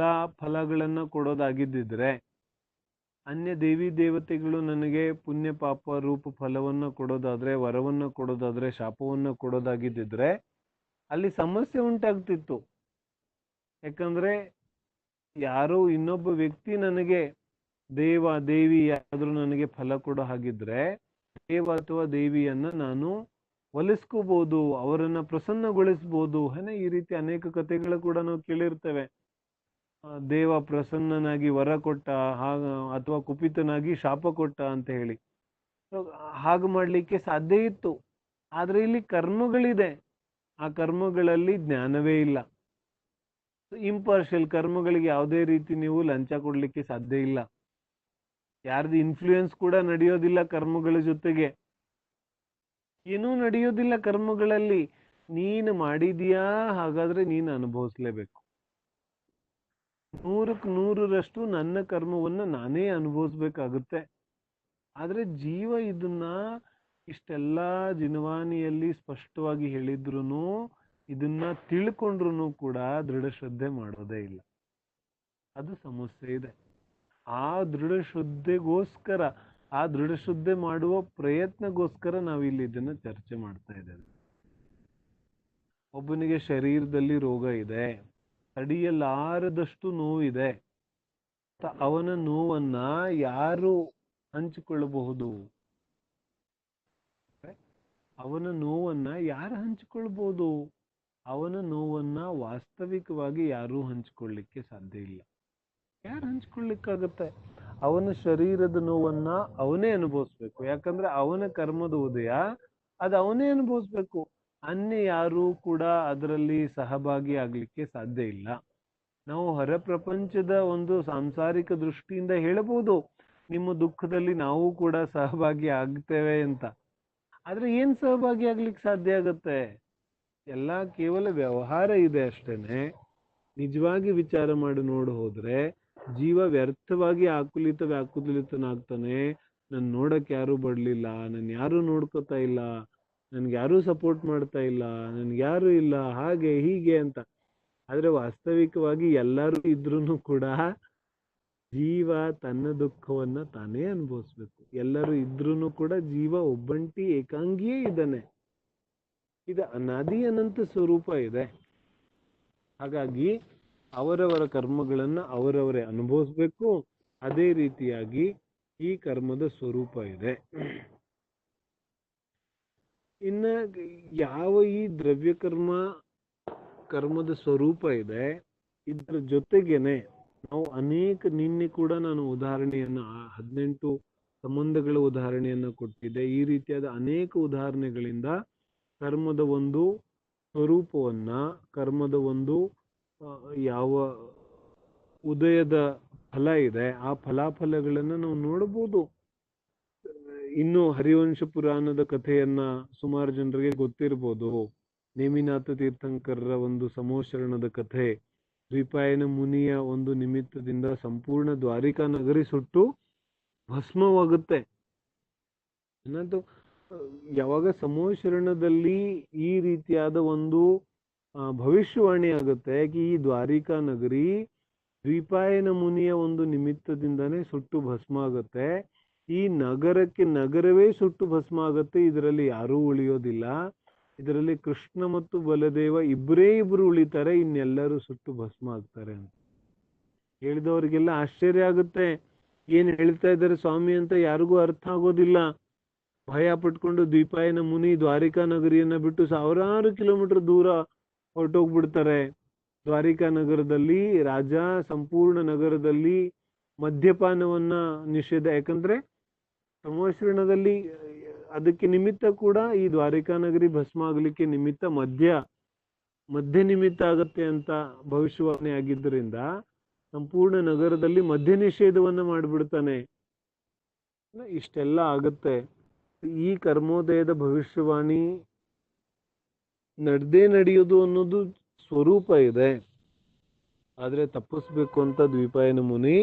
A: ಫಲಗಳನ್ನ ಕೊಡೋದಾಗಿದ್ದಿದ್ರೆ, ಅನ್ಯ ದೇವಿ ದೇವತೆಗಳು ನನಗೆ ಪುಣ್ಯ ಪಾಪ ರೂಪ ಫಲವನ್ನ ಕೊಡೋದಾದ್ರೆ, ವರವನ್ನ ಕೊಡೋದಾದ್ರೆ, ಶಾಪವನ್ನ ಕೊಡೋದಾಗಿದ್ದಿದ್ರೆ ಅಲ್ಲಿ ಸಮಸ್ಯೆ ಉಂಟಾಗ್ತಿತ್ತು. ಯಾಕಂದ್ರೆ ಯಾರೋ ಇನ್ನೊಬ್ಬ ವ್ಯಕ್ತಿ ನನಗೆ ದೇವ ದೇವಿ ಯಾರಾದ್ರೂ ನನಗೆ ಫಲ ಕೊಡೋ ಹಾಗಿದ್ರೆ ದೇವ ಅಥವಾ ದೇವಿಯನ್ನ ನಾನು ಒಲಿಸ್ಕೋಬಹುದು, ಅವರನ್ನ ಪ್ರಸನ್ನಗೊಳಿಸ್ಬೋದು. ಈ ರೀತಿ ಅನೇಕ ಕಥೆಗಳು ಕೂಡ ನಾವು ಕೇಳಿರ್ತೇವೆ. ದೇವ ಪ್ರಸನ್ನನಾಗಿ ವರ ಕೊಟ್ಟ, ಅಥವಾ ಕುಪಿತನಾಗಿ ಶಾಪ ಕೊಟ್ಟ ಅಂತ ಹೇಳಿ. ಹಾಗೆ ಮಾಡ್ಲಿಕ್ಕೆ ಸಾಧ್ಯ ಇತ್ತು. ಆದ್ರೆ ಇಲ್ಲಿ ಕರ್ಮಗಳಿದೆ, ಆ ಕರ್ಮಗಳಲ್ಲಿ ಜ್ಞಾನವೇ ಇಲ್ಲ. ಇಂಪಾರ್ಷಿಯಲ್ ಕರ್ಮಗಳಿಗೆ ಯಾವುದೇ ರೀತಿ ನೀವು ಲಂಚ ಕೊಡ್ಲಿಕ್ಕೆ ಸಾಧ್ಯ ಇಲ್ಲ. ಯಾರ್ದು ಇನ್ಫ್ಲೂಯೆನ್ಸ್ ಕೂಡ ನಡೆಯೋದಿಲ್ಲ ಕರ್ಮಗಳ ಜೊತೆಗೆ, ಏನೂ ನಡೆಯೋದಿಲ್ಲ ಕರ್ಮಗಳಲ್ಲಿ. ನೀನು ಮಾಡಿದೀಯಾ, ಹಾಗಾದ್ರೆ ನೀನು ಅನುಭವಿಸ್ಲೇಬೇಕು. 100% ನನ್ನ ಕರ್ಮವನ್ನ ನಾನೇ ಅನುಭವಿಸ್ಬೇಕಾಗುತ್ತೆ. ಆದ್ರೆ ಜೀವ ಇದನ್ನ ಇಷ್ಟೆಲ್ಲಾ ಜಿನವಾಣಿಯಲ್ಲಿ ಸ್ಪಷ್ಟವಾಗಿ ಹೇಳಿದ್ರು ಇದನ್ನ ತಿಳ್ಕೊಂಡ್ರು ಕೂಡ ದೃಢ ಶ್ರದ್ಧೆ ಮಾಡೋದೇ ಇಲ್ಲ. ಅದು ಸಮಸ್ಯೆ ಇದೆ. ಆ ದೃಢ ಶ್ರದ್ಧೆಗೋಸ್ಕರ, ಆ ದೃಢ ಶ್ರದ್ಧೆ ಮಾಡುವ ಪ್ರಯತ್ನಗೋಸ್ಕರ ನಾವಿಲ್ಲಿ ಇದನ್ನ ಚರ್ಚೆ ಮಾಡ್ತಾ ಇದ್ದೇವೆ. ಒಬ್ಬನಿಗೆ ಶರೀರದಲ್ಲಿ ರೋಗ ಇದೆ, ತಡೆಯಲಾರದಷ್ಟು ನೋವಿದೆ. ಅವನ ನೋವನ್ನ ಯಾರು ಹಂಚಿಕೊಳ್ಳಬಹುದು? ಅವನ ನೋವನ್ನ ಯಾರು ಹಂಚಿಕೊಳ್ಬಹುದು? ಅವನ ನೋವನ್ನ ವಾಸ್ತವಿಕವಾಗಿ ಯಾರೂ ಹಂಚಿಕೊಳ್ಳಿಕ್ಕೆ ಸಾಧ್ಯ ಇಲ್ಲ. ಯಾರು ಹಂಚ್ಕೊಳ್ಳಿಕ್ಕಾಗತ್ತೆ? ಅವನ ಶರೀರದ ನೋವನ್ನ ಅವನೇ ಅನುಭವಿಸ್ಬೇಕು. ಯಾಕಂದ್ರೆ ಅವನ ಕರ್ಮದ ಉದಯ ಅದು ಅವನೇ ಅನುಭವಿಸ್ಬೇಕು. ಅನ್ಯ ಯಾರೂ ಕೂಡ ಅದರಲ್ಲಿ ಸಹಭಾಗಿ ಆಗ್ಲಿಕ್ಕೆ ಸಾಧ್ಯ ಇಲ್ಲ. ನಾವು ಹೊರ ಪ್ರಪಂಚದ ಒಂದು ಸಾಂಸಾರಿಕ ದೃಷ್ಟಿಯಿಂದ ಹೇಳಬಹುದು, ನಿಮ್ಮ ದುಃಖದಲ್ಲಿ ನಾವು ಕೂಡ ಸಹಭಾಗಿ ಆಗ್ತೇವೆ ಅಂತ. ಆದ್ರೆ ಏನ್ ಸಹಭಾಗಿ ಆಗ್ಲಿಕ್ಕೆ ಸಾಧ್ಯ ಆಗತ್ತೆ? ಎಲ್ಲ ಕೇವಲ ವ್ಯವಹಾರ ಇದೆ ಅಷ್ಟೇನೆ. ನಿಜವಾಗಿ ವಿಚಾರ ಮಾಡಿ ನೋಡು ಹೋದ್ರೆ ಜೀವ ವ್ಯರ್ಥವಾಗಿ ವ್ಯಾಕುಲಿತನಾಗ್ತಾನೆ. ನನ್ ನೋಡಕ್ ಯಾರು ಬಡ್ಲಿಲ್ಲ, ನನ್ ಯಾರು ನೋಡ್ಕೋತಾ ಇಲ್ಲ, ನನ್ಗೆ ಯಾರು ಸಪೋರ್ಟ್ ಮಾಡ್ತಾ ಇಲ್ಲ, ನನ್ಗೆ ಯಾರು ಇಲ್ಲ, ಹಾಗೆ ಹೀಗೆ ಅಂತ. ಆದ್ರೆ ವಾಸ್ತವಿಕವಾಗಿ ಎಲ್ಲರೂ ಇದ್ರೂ ಕೂಡ ಜೀವ ತನ್ನ ದುಃಖವನ್ನ ತಾನೇ ಅನುಭವಿಸ್ಬೇಕು. ಎಲ್ಲರೂ ಇದ್ರೂ ಕೂಡ ಜೀವ ಒಬ್ಬಂಟಿ ಏಕಾಂಗಿಯೇ ಇದ್ದಾನೆ. ಇದು ಅನಾದಿ ಅನಂತ ಸ್ವರೂಪ ಇದೆ. ಹಾಗಾಗಿ ಅವರವರ ಕರ್ಮಗಳನ್ನ ಅವರವರೇ ಅನುಭವಿಸ್ಬೇಕು. ಅದೇ ರೀತಿಯಾಗಿ ಈ ಕರ್ಮದ ಸ್ವರೂಪ ಇದೆ. ಇನ್ನ ಯಾವ ಈ ದ್ರವ್ಯ ಕರ್ಮದ ಸ್ವರೂಪ ಇದೆ, ಇದ್ರ ಜೊತೆಗೇನೆ ನಾವು ನಿನ್ನೆ ಕೂಡ ನಾನು ಉದಾಹರಣೆಯನ್ನ 18 ಸಂಬಂಧಗಳ ಉದಾಹರಣೆಯನ್ನ ಕೊಟ್ಟಿದ್ದೆ. ಈ ರೀತಿಯಾದ ಅನೇಕ ಉದಾಹರಣೆಗಳಿಂದ ಕರ್ಮದ ಒಂದು ಸ್ವರೂಪವನ್ನ, ಕರ್ಮದ ಒಂದು ಯಾವ ಉದಯದ ಫಲ ಇದೆ ಆ ಫಲಾಫಲಗಳನ್ನ ನಾವು ನೋಡಬಹುದು. ಇನ್ನು ಹರಿವಂಶ ಪುರಾಣದ ಕಥೆಯನ್ನ ಸುಮಾರು ಜನರಿಗೆ ಗೊತ್ತಿರ್ಬೋದು. ನೇಮಿನಾಥ ತೀರ್ಥಂಕರರ ಒಂದು ಸಮೋಶರಣದ ಕಥೆ. ದ್ವೀಪಾಯನ ಮುನಿಯ ಒಂದು ನಿಮಿತ್ತದಿಂದ ಸಂಪೂರ್ಣ ದ್ವಾರಿಕಾ ನಗರಿ ಸುಟ್ಟು ಭಸ್ಮವಾಗುತ್ತೆ. ಅನ್ನೋದು ಯಾವಾಗ ಸಮೋಶರಣದಲ್ಲಿ ಈ ರೀತಿಯಾದ ಒಂದು ಭವಿಷ್ಯವಾಣಿ ಆಗುತ್ತೆ, ಈ ದ್ವಾರಿಕಾ ನಗರಿ ದ್ವೀಪಾಯನ ಮುನಿಯ ಒಂದು ನಿಮಿತ್ತದಿಂದಾನೇ ಸುಟ್ಟು ಭಸ್ಮ ಆಗುತ್ತೆ. ಈ ನಗರವೇ ಸುಟ್ಟು ಭಸ್ಮ ಆಗುತ್ತೆ. ಇದರಲ್ಲಿ ಯಾರೂ ಉಳಿಯೋದಿಲ್ಲ. ಇದರಲ್ಲಿ ಕೃಷ್ಣ ಮತ್ತು ಬಲದೇವ ಇಬ್ರು ಉಳಿತಾರೆ, ಇನ್ನೆಲ್ಲರೂ ಸುಟ್ಟು ಭಸ್ಮ ಆಗ್ತಾರೆ ಅಂತ ಹೇಳಿದವರಿಗೆಲ್ಲ ಆಶ್ಚರ್ಯ ಆಗುತ್ತೆ. ಏನ್ ಹೇಳ್ತಾ ಇದ್ದಾರೆ ಸ್ವಾಮಿ ಅಂತ ಯಾರಿಗೂ ಅರ್ಥ ಆಗೋದಿಲ್ಲ. ಭಯ ಪಟ್ಕೊಂಡು ದ್ವೀಪಾಯನ ಮುನಿ ದ್ವಾರಿಕಾ ನಗರಿಯನ್ನ ಬಿಟ್ಟು ಸಾವಿರಾರು ಕಿಲೋಮೀಟರ್ ದೂರ ಹೊರಟೋಗ್ಬಿಡ್ತಾರೆ. ದ್ವಾರಿಕಾ ನಗರದಲ್ಲಿ ರಾಜ ಸಂಪೂರ್ಣ ನಗರದಲ್ಲಿ ಮದ್ಯಪಾನವನ್ನ ನಿಷೇಧ, ಯಾಕಂದ್ರೆ ಸಂವತ್ಸರಣದಲ್ಲಿ ಅದಕ್ಕೆ ನಿಮಿತ್ತ ಕೂಡ ಈ ದ್ವಾರಿಕಾ ನಗರಿ ಭಸ್ಮ ಆಗ್ಲಿಕ್ಕೆ ನಿಮಿತ್ತ ಮಧ್ಯ ನಿಮಿತ್ತ ಆಗತ್ತೆ ಅಂತ ಭವಿಷ್ಯವಾಣಿ ಆಗಿದ್ದರಿಂದ ಸಂಪೂರ್ಣ ನಗರದಲ್ಲಿ ಮದ್ಯ ನಿಷೇಧವನ್ನ ಮಾಡಿಬಿಡ್ತಾನೆ. ಇಷ್ಟೆಲ್ಲ ಆಗತ್ತೆ. ಈ ಕರ್ಮೋದಯದ ಭವಿಷ್ಯವಾಣಿ ನಡೆಯೋದು ಅನ್ನೋದು ಸ್ವರೂಪ ಇದೆ. ಆದ್ರೆ ತಪ್ಪಿಸ್ಬೇಕು ಅಂತ ದ್ವೀಪಾಯನ ಮುನಿ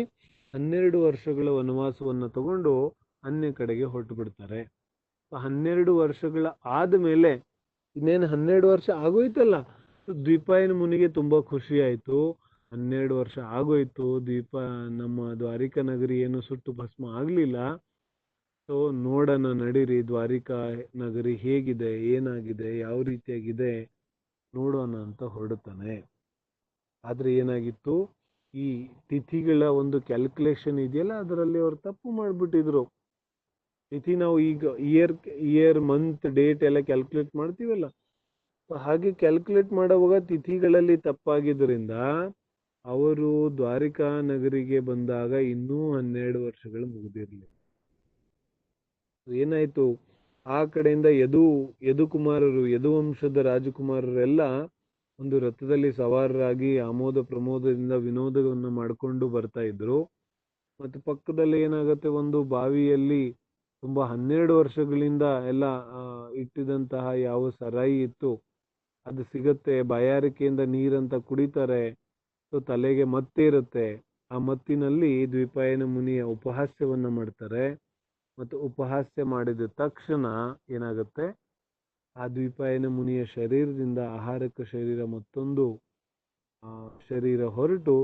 A: 12 ವರ್ಷಗಳ ವನವಾಸವನ್ನ ತಗೊಂಡು ಅನ್ಯ ಕಡೆಗೆ ಹೊರಟು ಬಿಡ್ತಾರೆ. 12 ವರ್ಷಗಳ ಆದ್ಮೇಲೆ ಇನ್ನೇನು 12 ವರ್ಷ ಆಗೋಯ್ತಲ್ಲ, ದ್ವೀಪಾಯನ ಮುನಿಗೆ ತುಂಬಾ ಖುಷಿ ಆಯ್ತು. 12 ವರ್ಷ ಆಗೋಯ್ತು, ನಮ್ಮ ದ್ವಾರಿಕಾ ನಗರಿ ಏನು ಸುಟ್ಟು ಭಸ್ಮ ಆಗ್ಲಿಲ್ಲ. ಸೊ ನೋಡೋಣ ನಡೀರಿ, ದ್ವಾರಿಕಾ ನಗರಿ ಹೇಗಿದೆ, ಏನಾಗಿದೆ, ಯಾವ ರೀತಿಯಾಗಿದೆ ನೋಡೋಣ ಅಂತ ಹೊರಡುತ್ತಾನೆ. ಆದ್ರೆ ಏನಾಗಿತ್ತು, ಈ ತಿಥಿಗಳ ಒಂದು ಕ್ಯಾಲ್ಕುಲೇಷನ್ ಇದೆಯಲ್ಲ, ಅದರಲ್ಲಿ ಅವ್ರು ತಪ್ಪು ಮಾಡ್ಬಿಟ್ಟಿದ್ರು. ತಿಥಿ ನಾವು ಈಗ ಇಯರ್ ಮಂತ್ ಡೇಟ್ ಎಲ್ಲ ಕ್ಯಾಲ್ಕುಲೇಟ್ ಮಾಡ್ತೀವಲ್ಲ, ಹಾಗೆ ಕ್ಯಾಲ್ಕುಲೇಟ್ ಮಾಡುವಾಗ ತಿಥಿಗಳಲ್ಲಿ ತಪ್ಪಾಗಿದ್ದರಿಂದ ಅವರು ದ್ವಾರಿಕಾ ನಗರಿಗೆ ಬಂದಾಗ ಇನ್ನೂ 12 ವರ್ಷಗಳು ಮುಗಿದಿರ್ಲಿ. ಏನಾಯ್ತು, ಆ ಕಡೆಯಿಂದ ಯದುವಂಶದ ರಾಜಕುಮಾರರೆಲ್ಲ ಒಂದು ರಥದಲ್ಲಿ ಸವಾರರಾಗಿ ಆಮೋದ ಪ್ರಮೋದದಿಂದ ವಿನೋದವನ್ನು ಮಾಡಿಕೊಂಡು ಬರ್ತಾ ಇದ್ರು. ಮತ್ತೆ ಪಕ್ಕದಲ್ಲಿ ಏನಾಗತ್ತೆ, ಒಂದು ಬಾವಿಯಲ್ಲಿ ತುಂಬಾ 12 ವರ್ಷಗಳಿಂದ ಎಲ್ಲ ಇಟ್ಟಿದಂತಹ ಯಾವ ಸರಾಯಿ ಇತ್ತು ಅದು ಸಿಗತ್ತೆ. ಬಾಯಾರಿಕೆಯಿಂದ ನೀರಂತ ಕುಡಿತಾರೆ. ಸೊ ತಲೆಗೆ ಮತ್ತೆ ಇರುತ್ತೆ. ಆ ಮತ್ತಿನಲ್ಲಿ ದ್ವೀಪಾಯನ ಮುನಿಯ ಉಪಹಾಸ್ಯವನ್ನ ಮಾಡ್ತಾರೆ. ಮತ್ತು ಉಪಹಾಸ್ಯ ಮಾಡಿದ ತಕ್ಷಣ ಏನಾಗುತ್ತೆ, ಆ ದ್ವೀಪಾಯನ ಮುನಿಯ ಶರೀರದಿಂದ ಆಹಾರಕ ಶರೀರ ಮತ್ತೊಂದು ಶರೀರ ಹೊರಟು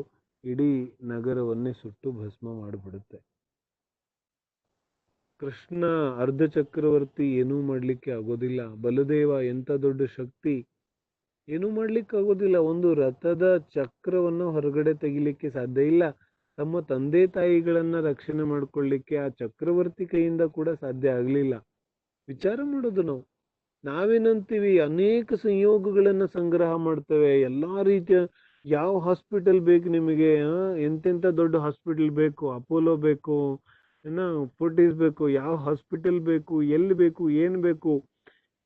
A: ಇಡೀ ನಗರವನ್ನೇ ಸುಟ್ಟು ಭಸ್ಮ ಮಾಡಿಬಿಡುತ್ತೆ. ಕೃಷ್ಣ ಅರ್ಧ ಚಕ್ರವರ್ತಿ ಏನೂ ಮಾಡ್ಲಿಕ್ಕೆ ಆಗೋದಿಲ್ಲ. ಬಲದೇವ ಎಂತ ದೊಡ್ಡ ಶಕ್ತಿ, ಏನೂ ಮಾಡ್ಲಿಕ್ಕೆ ಆಗೋದಿಲ್ಲ. ಒಂದು ರಥದ ಚಕ್ರವನ್ನು ಹೊರಗಡೆ ತೆಗಿಲಿಕ್ಕೆ ಸಾಧ್ಯ ಇಲ್ಲ. ತಮ್ಮ ತಂದೆ ತಾಯಿಗಳನ್ನ ರಕ್ಷಣೆ ಮಾಡ್ಕೊಳ್ಳಿಕ್ಕೆ ಆ ಚಕ್ರವರ್ತಿ ಕೈಯಿಂದ ಕೂಡ ಸಾಧ್ಯ ಆಗ್ಲಿಲ್ಲ. ವಿಚಾರ ಮಾಡೋದು ನಾವೇನಂತೀವಿ, ಅನೇಕ ಸಂಯೋಗಗಳನ್ನ ಸಂಗ್ರಹ ಮಾಡ್ತೇವೆ. ಎಲ್ಲಾ ರೀತಿಯ ಯಾವ ಹಾಸ್ಪಿಟಲ್ ಬೇಕು ನಿಮಗೆ, ಎಂತೆಂತ ದೊಡ್ಡ ಹಾಸ್ಪಿಟಲ್ ಬೇಕು, ಅಪೋಲೋ ಬೇಕು, ಫೋರ್ಟಿಸ್ ಬೇಕು, ಯಾವ ಹಾಸ್ಪಿಟಲ್ ಬೇಕು, ಎಲ್ಲಿ ಬೇಕು, ಏನ್ ಬೇಕು,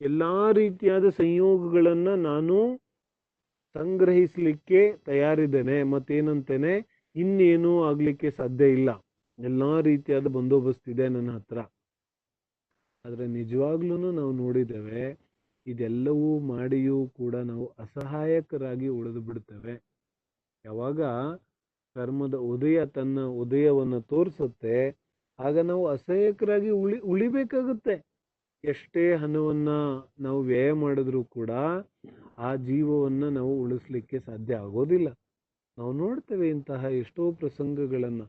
A: ಎಲ್ಲಾ ರೀತಿಯಾದ ಸಂಯೋಗಗಳನ್ನ ನಾನು ಸಂಗ್ರಹಿಸ್ಲಿಕ್ಕೆ ತಯಾರಿದ್ದೇನೆ. ಮತ್ತೇನಂತೇನೆ, ಇನ್ನೇನು ಆಗ್ಲಿಕ್ಕೆ ಸಾಧ್ಯ ಇಲ್ಲ, ಎಲ್ಲಾ ರೀತಿಯಾದ ಬಂದೋಬಸ್ತ್ ಇದೆ ನನ್ನ ಹತ್ರ. ಆದ್ರೆ ನಿಜವಾಗ್ಲೂ ನಾವು ನೋಡಿದ್ದೇವೆ, ಇದೆಲ್ಲವೂ ಮಾಡಿಯೂ ಕೂಡ ನಾವು ಅಸಹಾಯಕರಾಗಿ ಉಳಿದು ಬಿಡ್ತೇವೆ. ಯಾವಾಗ ಕರ್ಮದ ಉದಯ ತನ್ನ ಉದಯವನ್ನು ತೋರಿಸುತ್ತೆ, ಆಗ ನಾವು ಅಸಹಾಯಕರಾಗಿ ಉಳಿಬೇಕಾಗುತ್ತೆ. ಎಷ್ಟೇ ಹಣವನ್ನ ನಾವು ವ್ಯಯ ಮಾಡಿದ್ರೂ ಕೂಡ ಆ ಜೀವವನ್ನ ನಾವು ಉಳಿಸ್ಲಿಕ್ಕೆ ಸಾಧ್ಯ ಆಗೋದಿಲ್ಲ. ನಾವು ನೋಡ್ತೇವೆ ಇಂತಹ ಎಷ್ಟೋ ಪ್ರಸಂಗಗಳನ್ನ.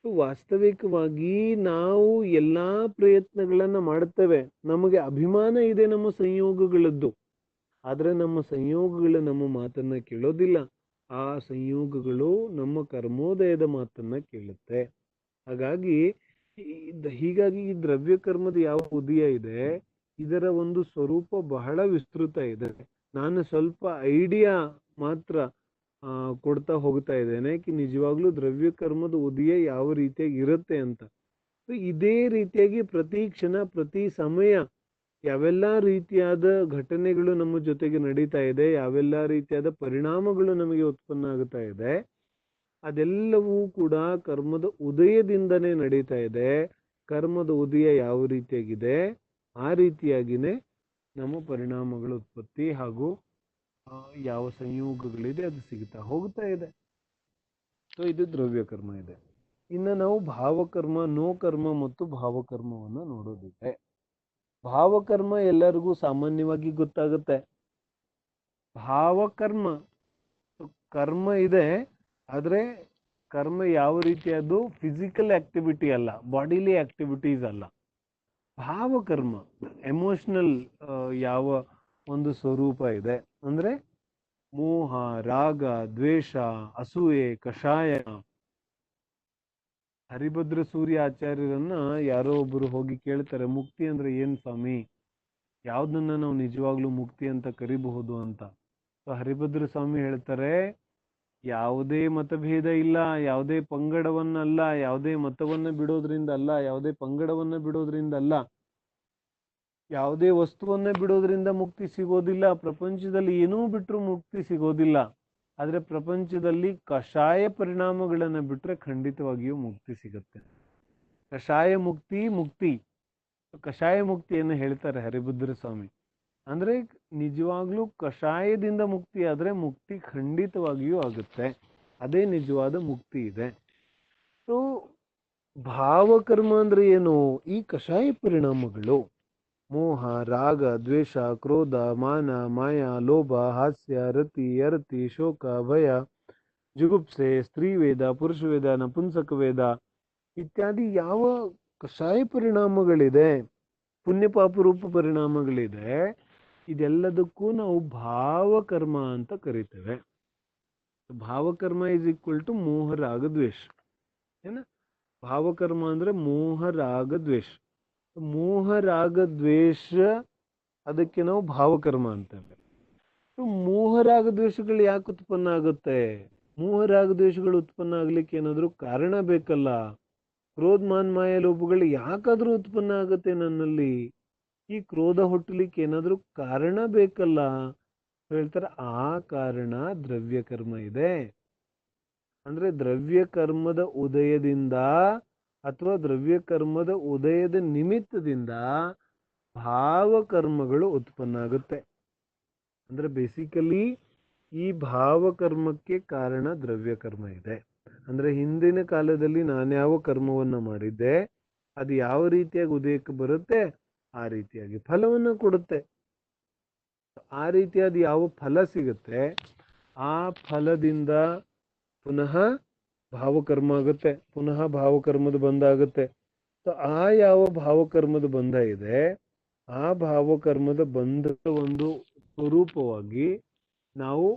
A: ವಾಸ್ತವಿಕವಾಗಿ ನಾವು ಎಲ್ಲಾ ಪ್ರಯತ್ನಗಳನ್ನ ಮಾಡ್ತೇವೆ, ನಮಗೆ ಅಭಿಮಾನ ಇದೆ ನಮ್ಮ ಸಂಯೋಗಗಳದ್ದು, ಆದ್ರೆ ನಮ್ಮ ಸಂಯೋಗಗಳು ನಮ್ಮ ಮಾತನ್ನ ಕೇಳೋದಿಲ್ಲ. ಆ ಸಂಯೋಗಗಳು ನಮ್ಮ ಕರ್ಮೋದಯದ ಮಾತನ್ನ ಕೇಳುತ್ತೆ. ಹಾಗಾಗಿ ಹೀಗಾಗಿ ಈ ದ್ರವ್ಯ ಕರ್ಮದ ಯಾವ ಉದಯ ಇದೆ, ಇದರ ಒಂದು ಸ್ವರೂಪ ಬಹಳ ವಿಸ್ತೃತ ಇದೆ. ನಾನು ಸ್ವಲ್ಪ ಐಡಿಯಾ ಮಾತ್ರ ಕೊಡ್ತಾ ಹೋಗ್ತಾ ಇದ್ದೇನೆ ನಿಜವಾಗ್ಲೂ ದ್ರವ್ಯ ಕರ್ಮದ ಉದಯ ಯಾವ ರೀತಿಯಾಗಿ ಇರುತ್ತೆ ಅಂತ. ಇದೇ ರೀತಿಯಾಗಿ ಪ್ರತಿ ಕ್ಷಣ ಪ್ರತಿ ಸಮಯ ಯಾವೆಲ್ಲ ರೀತಿಯಾದ ಘಟನೆಗಳು ನಮ್ಮ ಜೊತೆಗೆ ನಡೀತಾ ಇದೆ, ಯಾವೆಲ್ಲ ರೀತಿಯಾದ ಪರಿಣಾಮಗಳು ನಮಗೆ ಉತ್ಪನ್ನ ಆಗುತ್ತಾ ಇದೆ, ಅದೆಲ್ಲವೂ ಕೂಡ ಕರ್ಮದ ಉದಯದಿಂದನೇ ನಡೀತಾ ಇದೆ. ಕರ್ಮದ ಉದಯ ಯಾವ ರೀತಿಯಾಗಿದೆ ಆ ರೀತಿಯಾಗಿನೇ ನಮ್ಮ ಪರಿಣಾಮಗಳ ಉತ್ಪತ್ತಿ ಹಾಗೂ ಯಾವ ಸಂಯೋಗಗಳಿದೆ ಅದು ಸಿಗುತ್ತಾ ಹೋಗ್ತಾ ಇದೆ. ಸೊ ಇದು ದ್ರವ್ಯ ಕರ್ಮ ಇದೆ. ಇನ್ನು ನಾವು ಭಾವಕರ್ಮ, ನೋಕರ್ಮ ಮತ್ತು ಭಾವಕರ್ಮವನ್ನ ನೋಡೋದಿದೆ. ಭಾವಕರ್ಮ ಎಲ್ಲರಿಗೂ ಸಾಮಾನ್ಯವಾಗಿ ಗೊತ್ತಾಗುತ್ತೆ. ಭಾವಕರ್ಮ ಕರ್ಮ ಇದೆ, ಆದ್ರೆ ಕರ್ಮ ಯಾವ ರೀತಿಯದು ಫಿಸಿಕಲ್ ಆಕ್ಟಿವಿಟಿ ಅಲ್ಲ, ಬಾಡಿಲಿ ಆಕ್ಟಿವಿಟೀಸ್ ಅಲ್ಲ. ಭಾವಕರ್ಮ ಎಮೋಷನಲ್ ಯಾವ ಒಂದು ಸ್ವರೂಪ ಇದೆ ಅಂದ್ರೆ ಮೋಹ, ರಾಗ, ದ್ವೇಷ, ಅಸೂಯೆ, ಕಷಾಯ. ಹರಿಭದ್ರ ಸೂರ್ಯ ಆಚಾರ್ಯರನ್ನ ಯಾರೋ ಒಬ್ಬರು ಹೋಗಿ ಕೇಳ್ತಾರೆ, ಮುಕ್ತಿ ಅಂದ್ರೆ ಏನ್ ಸ್ವಾಮಿ, ಯಾವ್ದನ್ನ ನಾವು ನಿಜವಾಗ್ಲೂ ಮುಕ್ತಿ ಅಂತ ಕರಿಬಹುದು ಅಂತ. ಸೊ ಹರಿಭದ್ರ ಸ್ವಾಮಿ ಹೇಳ್ತಾರೆ, ಯಾವುದೇ ಮತಭೇದ ಇಲ್ಲ, ಯಾವುದೇ ಪಂಗಡವನ್ನಲ್ಲ, ಯಾವುದೇ ಮತವನ್ನ ಬಿಡೋದ್ರಿಂದ ಅಲ್ಲ, ಯಾವುದೇ ಪಂಗಡವನ್ನ ಬಿಡೋದ್ರಿಂದ ಅಲ್ಲ, ಯಾವುದೇ ವಸ್ತುವನ್ನ ಬಿಡೋದ್ರಿಂದ ಮುಕ್ತಿ ಸಿಗೋದಿಲ್ಲ. ಪ್ರಪಂಚದಲ್ಲಿ ಏನೂ ಬಿಟ್ಟರು ಮುಕ್ತಿ ಸಿಗೋದಿಲ್ಲ. ಆದ್ರೆ ಪ್ರಪಂಚದಲ್ಲಿ ಕಷಾಯ ಪರಿಣಾಮಗಳನ್ನ ಬಿಟ್ರೆ ಖಂಡಿತವಾಗಿಯೂ ಮುಕ್ತಿ ಸಿಗುತ್ತೆ. ಕಷಾಯ ಮುಕ್ತಿ ಮುಕ್ತಿ ಕಷಾಯ ಮುಕ್ತಿಯನ್ನು ಹೇಳ್ತಾರೆ ಹರಿಭದ್ರ ಸ್ವಾಮಿ. ಅಂದ್ರೆ ನಿಜವಾಗ್ಲೂ ಕಷಾಯದಿಂದ ಮುಕ್ತಿ ಆದ್ರೆ ಮುಕ್ತಿ ಖಂಡಿತವಾಗಿಯೂ ಆಗುತ್ತೆ. ಅದೇ ನಿಜವಾದ ಮುಕ್ತಿ ಇದೆ. ಸೊ ಭಾವಕರ್ಮ ಅಂದ್ರೆ ಏನು? ಈ ಕಷಾಯ ಪರಿಣಾಮಗಳು ಮೋಹ, ರಾಗ, ದ್ವೇಷ, ಕ್ರೋಧ, ಮಾನ, ಮಾಯ, ಲೋಭ, ಹಾಸ್ಯ, ರತಿ, ಅರತಿ, ಶೋಕ, ಭಯ, ಜುಗುಪ್ಸೆ, ಸ್ತ್ರೀ ವೇದ, ಪುರುಷ ವೇದ, ನಪುಂಸಕ ವೇದ ಇತ್ಯಾದಿ ಯಾವ ಕಷಾಯ ಪರಿಣಾಮಗಳಿದೆ, ಪುಣ್ಯ ಪಾಪರೂಪ ಪರಿಣಾಮಗಳಿದೆ, ಇದೆಲ್ಲದಕ್ಕೂ ನಾವು ಭಾವಕರ್ಮ ಅಂತ ಕರಿತೇವೆ. ಭಾವಕರ್ಮ ಇಸ್ ಈಕ್ವಲ್ ಟು ಮೋಹ, ರಾಗ, ದ್ವೇಷ. ಏನ ಭಾವಕರ್ಮ ಅಂದ್ರೆ ಮೋಹ, ರಾಗ, ದ್ವೇಷ. ಮೋಹ, ರಾಗ, ದ್ವೇಷ ಅದಕ್ಕೆ ನಾವು ಭಾವಕರ್ಮ ಅಂತೇವೆ. ಮೋಹ, ರಾಗ, ದ್ವೇಷಗಳು ಯಾಕೆ ಉತ್ಪನ್ನ ಆಗುತ್ತೆ? ಮೋಹ, ರಾಗ, ದ್ವೇಷಗಳು ಉತ್ಪನ್ನ ಆಗ್ಲಿಕ್ಕೆ ಏನಾದ್ರೂ ಕಾರಣ ಬೇಕಲ್ಲ. ಕ್ರೋಧ, ಮಾನ್, ಮಾಯ, ಲೋಭಗಳು ಯಾಕಾದ್ರೂ ಉತ್ಪನ್ನ ಆಗುತ್ತೆ ನನ್ನಲ್ಲಿ? ಈ ಕ್ರೋಧ ಹುಟ್ಟಲಿಕ್ಕೆ ಏನಾದ್ರೂ ಕಾರಣ ಬೇಕಲ್ಲ. ಹೇಳ್ತಾರೆ ಆ ಕಾರಣ ದ್ರವ್ಯ ಕರ್ಮ ಇದೆ. ಅಂದ್ರೆ ದ್ರವ್ಯ ಕರ್ಮದ ಉದಯದಿಂದ ಅಥವಾ ದ್ರವ್ಯ ಕರ್ಮದ ಉದಯದ ನಿಮಿತ್ತದಿಂದ ಭಾವಕರ್ಮಗಳು ಉತ್ಪನ್ನ ಆಗುತ್ತೆ. ಅಂದ್ರೆ ಬೇಸಿಕಲಿ ಈ ಭಾವಕರ್ಮಕ್ಕೆ ಕಾರಣ ದ್ರವ್ಯ ಕರ್ಮ ಇದೆ. ಅಂದ್ರೆ ಹಿಂದಿನ ಕಾಲದಲ್ಲಿ ನಾನ್ಯಾವ ಕರ್ಮವನ್ನ ಮಾಡಿದ್ದೆ ಅದು ಯಾವ ರೀತಿಯಾಗಿ ಉದಯಕ್ಕೆ ಬರುತ್ತೆ ಆ ರೀತಿಯಾಗಿ ಫಲವನ್ನು ಕೊಡುತ್ತೆ. ಆ ರೀತಿಯಾದ ಯಾವ ಫಲ ಸಿಗುತ್ತೆ ಆ ಫಲದಿಂದ ಪುನಃ ಭಾವಕರ್ಮ ಆಗುತ್ತೆ, ಪುನಃ ಭಾವಕರ್ಮದ ಬಂಧ ಆಗುತ್ತೆ. ಸೊ ಆ ಯಾವ ಭಾವಕರ್ಮದ ಬಂಧ ಇದೆ ಆ ಭಾವಕರ್ಮದ ಬಂಧದ ಒಂದು ಸ್ವರೂಪವಾಗಿ ನಾವು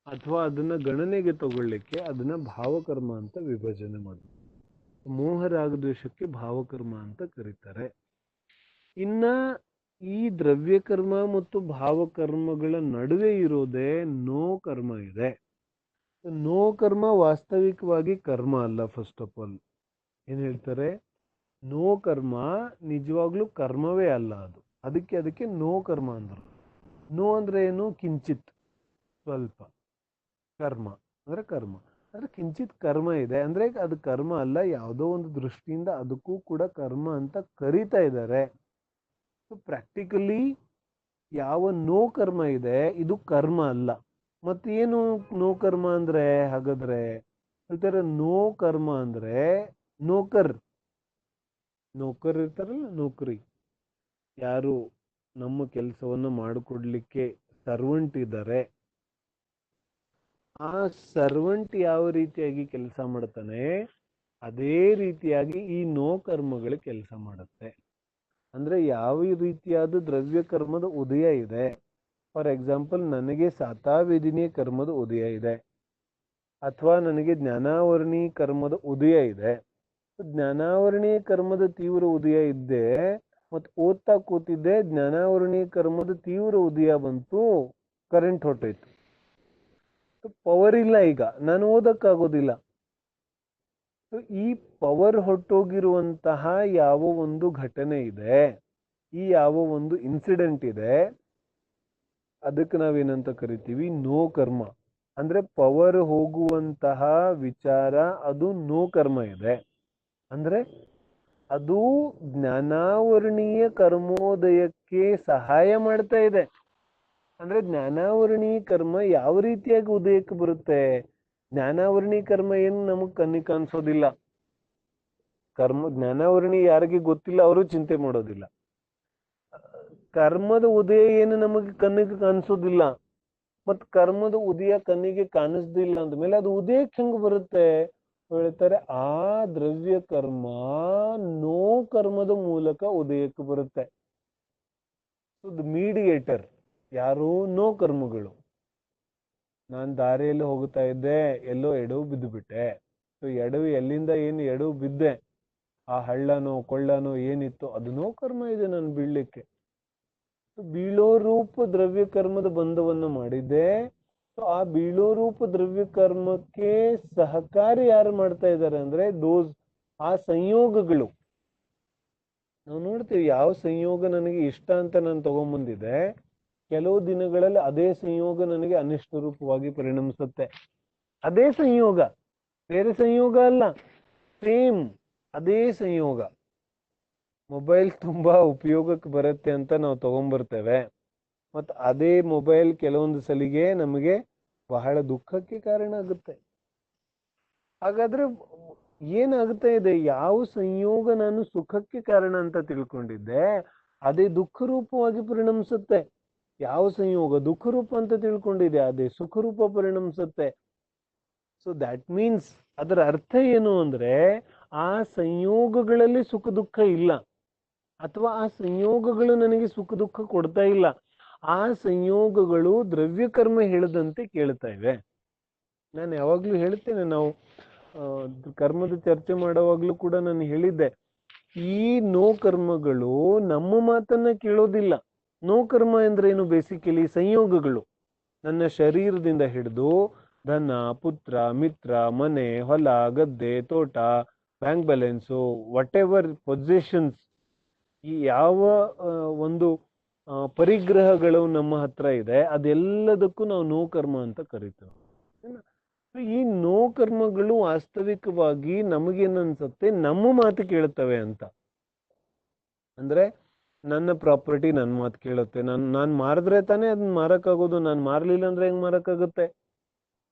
A: ಅಥವಾ ಅದನ್ನ ಗಣನೆಗೆ ತಗೊಳ್ಳಿಕ್ಕೆ ಅದನ್ನ ಭಾವಕರ್ಮ ಅಂತ ವಿಭಜನೆ ಮಾಡ್ತೀವಿ. ಮೋಹ, ರಾಗ, ದ್ವೇಷಕ್ಕೆ ಭಾವಕರ್ಮ ಅಂತ ಕರೀತಾರೆ. ಇನ್ನ ಈ ದ್ರವ್ಯ ಕರ್ಮ ಮತ್ತು ಭಾವಕರ್ಮಗಳ ನಡುವೆ ಇರೋದೇ ನೋ ಕರ್ಮ ಇದೆ. ನೋ ಕರ್ಮ ವಾಸ್ತವಿಕವಾಗಿ ಕರ್ಮ ಅಲ್ಲ. ಫಸ್ಟ್ ಆಫ್ ಆಲ್ ಏನ್ ಹೇಳ್ತಾರೆ, ನೋ ಕರ್ಮ ನಿಜವಾಗ್ಲೂ ಕರ್ಮವೇ ಅಲ್ಲ. ಅದಕ್ಕೆ ನೋ ಕರ್ಮ ಅಂದ್ರು. ನೋ ಅಂದ್ರೆ ಏನು? ಕಿಂಚಿತ್, ಸ್ವಲ್ಪ. ಕರ್ಮ ಅಂದ್ರೆ ಕರ್ಮ ಅಂದ್ರೆ ಕಿಂಚಿತ್ ಕರ್ಮ ಇದೆ ಅಂದ್ರೆ ಅದು ಕರ್ಮ ಅಲ್ಲ, ಯಾವುದೋ ಒಂದು ದೃಷ್ಟಿಯಿಂದ ಅದಕ್ಕೂ ಕೂಡ ಕರ್ಮ ಅಂತ ಕರೀತಾ ಇದ್ದಾರೆ. ಪ್ರಾಕ್ಟಿಕಲಿ ಯಾವ ನೋ ಕರ್ಮ ಇದೆ ಇದು ಕರ್ಮ ಅಲ್ಲ. ಮತ್ತೇನು ನೋ ಕರ್ಮ ಅಂದ್ರೆ? ಹಾಗಾದ್ರೆ ಹೇಳ್ತಾರೆ ನೋ ಕರ್ಮ ಅಂದ್ರೆ ನೌಕರ್ ಇರ್ತಾರಲ್ಲ, ನೌಕರಿ, ಯಾರು ನಮ್ಮ ಕೆಲಸವನ್ನು ಮಾಡಿಕೊಡ್ಲಿಕ್ಕೆ ಸರ್ವಂಟ್ ಇದ್ದಾರೆ, ಆ ಸರ್ವಂಟ್ ಯಾವ ರೀತಿಯಾಗಿ ಕೆಲಸ ಮಾಡ್ತಾನೆ ಅದೇ ರೀತಿಯಾಗಿ ಈ ನೋ ಕರ್ಮಗಳು ಕೆಲಸ ಮಾಡುತ್ತೆ. ಅಂದ್ರೆ ಯಾವ ರೀತಿಯಾದ ದ್ರವ್ಯ ಕರ್ಮದ ಉದಯ ಇದೆ. ಫಾರ್ ಎಕ್ಸಾಂಪಲ್, ನನಗೆ ಸಾತಾವೇದಿನಿ ಕರ್ಮದ ಉದಯ ಇದೆ, ಅಥವಾ ನನಗೆ ಜ್ಞಾನಾವರಣಿ ಕರ್ಮದ ಉದಯ ಇದೆ. ಜ್ಞಾನಾವರಣಿ ಕರ್ಮದ ತೀವ್ರ ಉದಯ ಇದ್ದೆ, ಮತ್ತು ಓದ್ತಾ ಕೂತಿದ್ದೆ, ಜ್ಞಾನಾವರಣಿ ಕರ್ಮದ ತೀವ್ರ ಉದಯ ಬಂತು, ಕರೆಂಟ್ ಹೊಟ್ಟೋಯ್ತು, ಪವರ್ ಇಲ್ಲ, ಈಗ ನಾನು ಓದಕ್ಕಾಗೋದಿಲ್ಲ. ಈ ಪವರ್ ಹೊಟ್ಟೋಗಿರುವಂತಹ ಯಾವ ಒಂದು ಘಟನೆ ಇದೆ, ಈ ಯಾವ ಒಂದು ಇನ್ಸಿಡೆಂಟ್ ಇದೆ, ಅದಕ್ಕೆ ನಾವೇನಂತ ಕರಿತೀವಿ? ನೋ ಕರ್ಮ. ಅಂದ್ರೆ ಪವರ್ ಹೋಗುವಂತಹ ವಿಚಾರ, ಅದು ನೋ ಕರ್ಮ ಇದೆ. ಅಂದ್ರೆ ಅದು ಜ್ಞಾನಾವರಣೀಯ ಕರ್ಮೋದಯಕ್ಕೆ ಸಹಾಯ ಮಾಡ್ತಾ ಇದೆ. ಅಂದ್ರೆ ಜ್ಞಾನಾವರಣಿ ಕರ್ಮ ಯಾವ ರೀತಿಯಾಗಿ ಉದಯಕ್ಕೆ ಬರುತ್ತೆ? ಜ್ಞಾನಾವರಣಿ ಕರ್ಮ ಏನು ನಮಗ್ ಕಣ್ಣಿಗೆ ಕಾಣಿಸೋದಿಲ್ಲ. ಜ್ಞಾನಾವರಣಿ ಯಾರಿಗೆ ಗೊತ್ತಿಲ್ಲ, ಅವರು ಚಿಂತೆ ಮಾಡೋದಿಲ್ಲ. ಕರ್ಮದ ಉದಯ ಏನು ನಮಗೆ ಕಣ್ಣಿಗೆ ಕಾಣಿಸೋದಿಲ್ಲ, ಮತ್ ಕರ್ಮದ ಉದಯ ಕಣ್ಣಿಗೆ ಕಾಣಿಸ್ದಿಲ್ಲ ಅಂದ್ಮೇಲೆ ಅದು ಉದಯಕ್ಕೆ ಹೆಂಗ್ ಬರುತ್ತೆ? ಹೇಳ್ತಾರೆ ಆ ದ್ರವ್ಯ ಕರ್ಮ ನೋ ಕರ್ಮದ ಮೂಲಕ ಉದಯಕ್ಕೆ ಬರುತ್ತೆ. ಮೀಡಿಯೇಟರ್ ಯಾರು? ನೋ ಕರ್ಮಗಳು. ನಾನ್ ದಾರಿಯಲ್ಲಿ ಹೋಗ್ತಾ ಇದ್ದೆ, ಎಲ್ಲೋ ಎಡವು ಬಿದ್ದು ಬಿಟ್ಟೆ. ಎಡವು ಎಲ್ಲಿಂದ ಏನು ಎಡವು ಬಿದ್ದೆ, ಆ ಹಳ್ಳನೋ ಕೊಳ್ಳನೋ ಏನಿತ್ತು, ಅದು ನೋ ಕರ್ಮ ಇದೆ ನಾನು ಬೀಳ್ಲಿಕ್ಕೆ. ಬೀಳೋ ರೂಪ ದ್ರವ್ಯ ಕರ್ಮದ ಬಂಧವನ್ನು ಮಾಡಿದ್ದೆ. ಆ ಬೀಳೋ ರೂಪ ದ್ರವ್ಯ ಕರ್ಮಕ್ಕೆ ಸಹಕಾರಿ ಯಾರು ಮಾಡ್ತಾ ಇದ್ದಾರೆ ಅಂದ್ರೆ ಆ ಸಂಯೋಗಗಳು. ನಾವು ನೋಡ್ತೀವಿ, ಯಾವ ಸಂಯೋಗ ನನಗೆ ಇಷ್ಟ ಅಂತ ನಾನು ತಗೊಂಡ್ಬಂದಿದೆ, ಕೆಲವು ದಿನಗಳಲ್ಲಿ ಅದೇ ಸಂಯೋಗ ನನಗೆ ಅನಿಷ್ಟ ರೂಪವಾಗಿ ಪರಿಣಮಿಸುತ್ತೆ. ಅದೇ ಸಂಯೋಗ, ಬೇರೆ ಸಂಯೋಗ ಅಲ್ಲ, ಸೇಮ್ ಅದೇ ಸಂಯೋಗ. ಮೊಬೈಲ್ ತುಂಬಾ ಉಪಯೋಗಕ್ಕೆ ಬರುತ್ತೆ ಅಂತ ನಾವು ತಗೊಂಡ್ಬರ್ತೇವೆ, ಮತ್ತು ಅದೇ ಮೊಬೈಲ್ ಕೆಲವೊಂದು ಸಲಿಗೆ ನಮಗೆ ಬಹಳ ದುಃಖಕ್ಕೆ ಕಾರಣ ಆಗುತ್ತೆ. ಹಾಗಾದ್ರೆ ಏನಾಗ್ತಾ ಇದೆ? ಯಾವ ಸಂಯೋಗ ನಾನು ಸುಖಕ್ಕೆ ಕಾರಣ ಅಂತ ತಿಳ್ಕೊಂಡಿದ್ದೆ, ಅದೇ ದುಃಖ ರೂಪವಾಗಿ ಪರಿಣಮಿಸುತ್ತೆ. ಯಾವ ಸಂಯೋಗ ದುಃಖ ರೂಪ ಅಂತ ತಿಳ್ಕೊಂಡಿದೆ, ಅದೇ ಸುಖ ರೂಪ ಪರಿಣಮಿಸುತ್ತೆ. ಸೊ ದ್ಯಾಟ್ ಮೀನ್ಸ್ ಅದರ ಅರ್ಥ ಏನು ಅಂದ್ರೆ, ಆ ಸಂಯೋಗಗಳಲ್ಲಿ ಸುಖ ದುಃಖ ಇಲ್ಲ, ಅಥವಾ ಆ ಸಂಯೋಗಗಳು ನನಗೆ ಸುಖ ದುಃಖ ಕೊಡ್ತಾ ಇಲ್ಲ. ಆ ಸಂಯೋಗಗಳು ದ್ರವ್ಯ ಕರ್ಮ ಹೇಳಿದಂತೆ ಕೇಳ್ತಾ ಇವೆ. ನಾನು ಯಾವಾಗ್ಲೂ ಹೇಳ್ತೇನೆ, ನಾವು ಕರ್ಮದ ಚರ್ಚೆ ಮಾಡುವಾಗ್ಲೂ ಕೂಡ ನಾನು ಹೇಳಿದ್ದೆ, ಈ ನೋ ಕರ್ಮಗಳು ನಮ್ಮ ಮಾತನ್ನ ಕೇಳೋದಿಲ್ಲ. ನೋ ಕರ್ಮ ಅಂದ್ರೆ ಏನು? ಬೇಸಿಕಲಿ ಸಂಯೋಗಗಳು. ನನ್ನ ಶರೀರದಿಂದ ಹಿಡಿದು ಧನ, ಪುತ್ರ, ಮಿತ್ರ, ಮನೆ, ಹೊಲ, ಗದ್ದೆ, ತೋಟ, bank balance, what ever positions, ಈ ಯಾವ ಒಂದು ಪರಿಗ್ರಹಗಳು ನಮ್ಮ ಹತ್ರ ಇದೆ, ಅದೆಲ್ಲದಕ್ಕೂ ನಾವು ನೋ ಕರ್ಮ ಅಂತ ಕರಿತೇವೆ. ಈ ನೋ ಕರ್ಮಗಳು ವಾಸ್ತವಿಕವಾಗಿ ನಮಗೇನನ್ಸುತ್ತೆ, ನಮ್ಮ ಮಾತು ಕೇಳುತ್ತವೆ ಅಂತ. ಅಂದ್ರೆ ನನ್ನ ಪ್ರಾಪರ್ಟಿ ನನ್ನ ಮಾತು ಕೇಳುತ್ತೆ, ನಾನು ಮಾರಿದ್ರೆ ತಾನೇ ಅದನ್ನ ಮಾರಕ್ಕಾಗೋದು, ನಾನು ಮಾರ್ಲಿಲ್ಲ ಅಂದ್ರೆ ಹೆಂಗ್ ಮಾರಕ್ಕಾಗುತ್ತೆ?